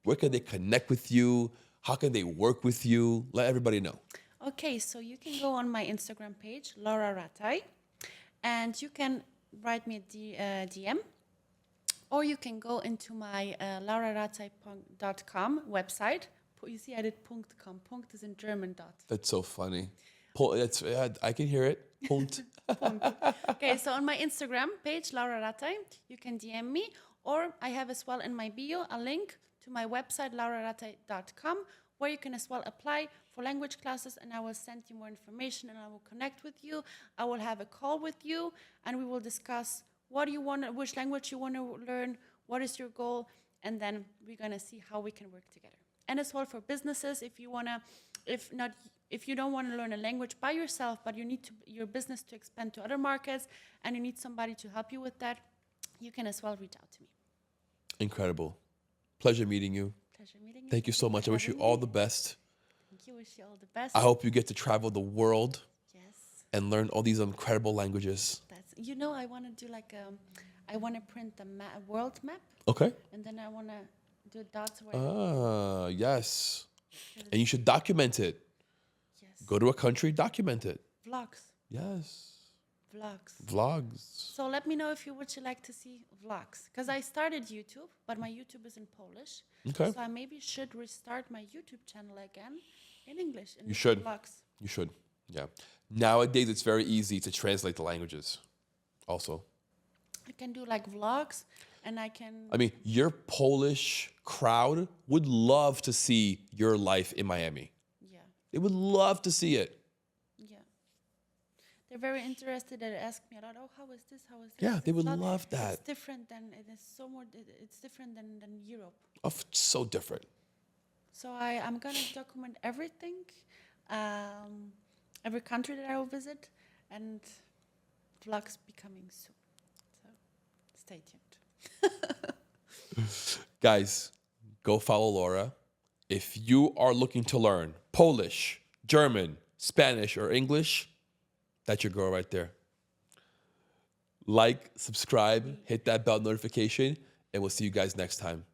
Where can they connect with you? How can they work with you? Let everybody know. Okay, so you can go on my Instagram page, Laura Rataj, and you can write me a DM, or you can go into my laurarataj.com website. You see, I did .com. Punkt is in German. Dot. That's so funny. I can hear it. Punkt. Okay, so on my Instagram page, Laura Rataj, you can DM me, or I have as well in my bio a link to my website, laurarataj.com, where you can as well apply for language classes, and I will send you more information, and I will connect with you. I will have a call with you, and we will discuss which language you want to learn, what is your goal, and then we're going to see how we can work together. And as well for businesses, if you don't want to learn a language by yourself, but you need your business to expand to other markets, and you need somebody to help you with that, you can as well reach out to me. Incredible. Pleasure meeting you. Pleasure meeting you. Thank you so much. I wish you all the best. Thank you. Wish you all the best. I hope you get to travel the world Yes. and learn all these incredible languages. I want to do like I want to print a world map, Okay. and then I want to do dots where. Yes. And you should document it. Yes. Go to a country, document it. Vlogs. Yes. Vlogs. Vlogs. So let me know if you would like to see vlogs, because I started YouTube, but my YouTube is in Polish. Okay. So I maybe should restart my YouTube channel again in English. You should. Vlogs. You should. Yeah. Nowadays, it's very easy to translate the languages also. I can do like vlogs, and I can. I mean, your Polish crowd would love to see your life in Miami. Yeah. They would love to see it. Yeah. They're very interested. They ask me a lot, how is this? How is this? Yeah, they would It's love that. It's different than, it's different than Europe. So different. So I'm going to document everything, every country that I will visit, and vlogs be coming soon. So stay tuned. Guys, go follow Laura. If you are looking to learn Polish, German, Spanish, or English, that's your girl right there. Like, subscribe, hit that bell notification, and we'll see you guys next time.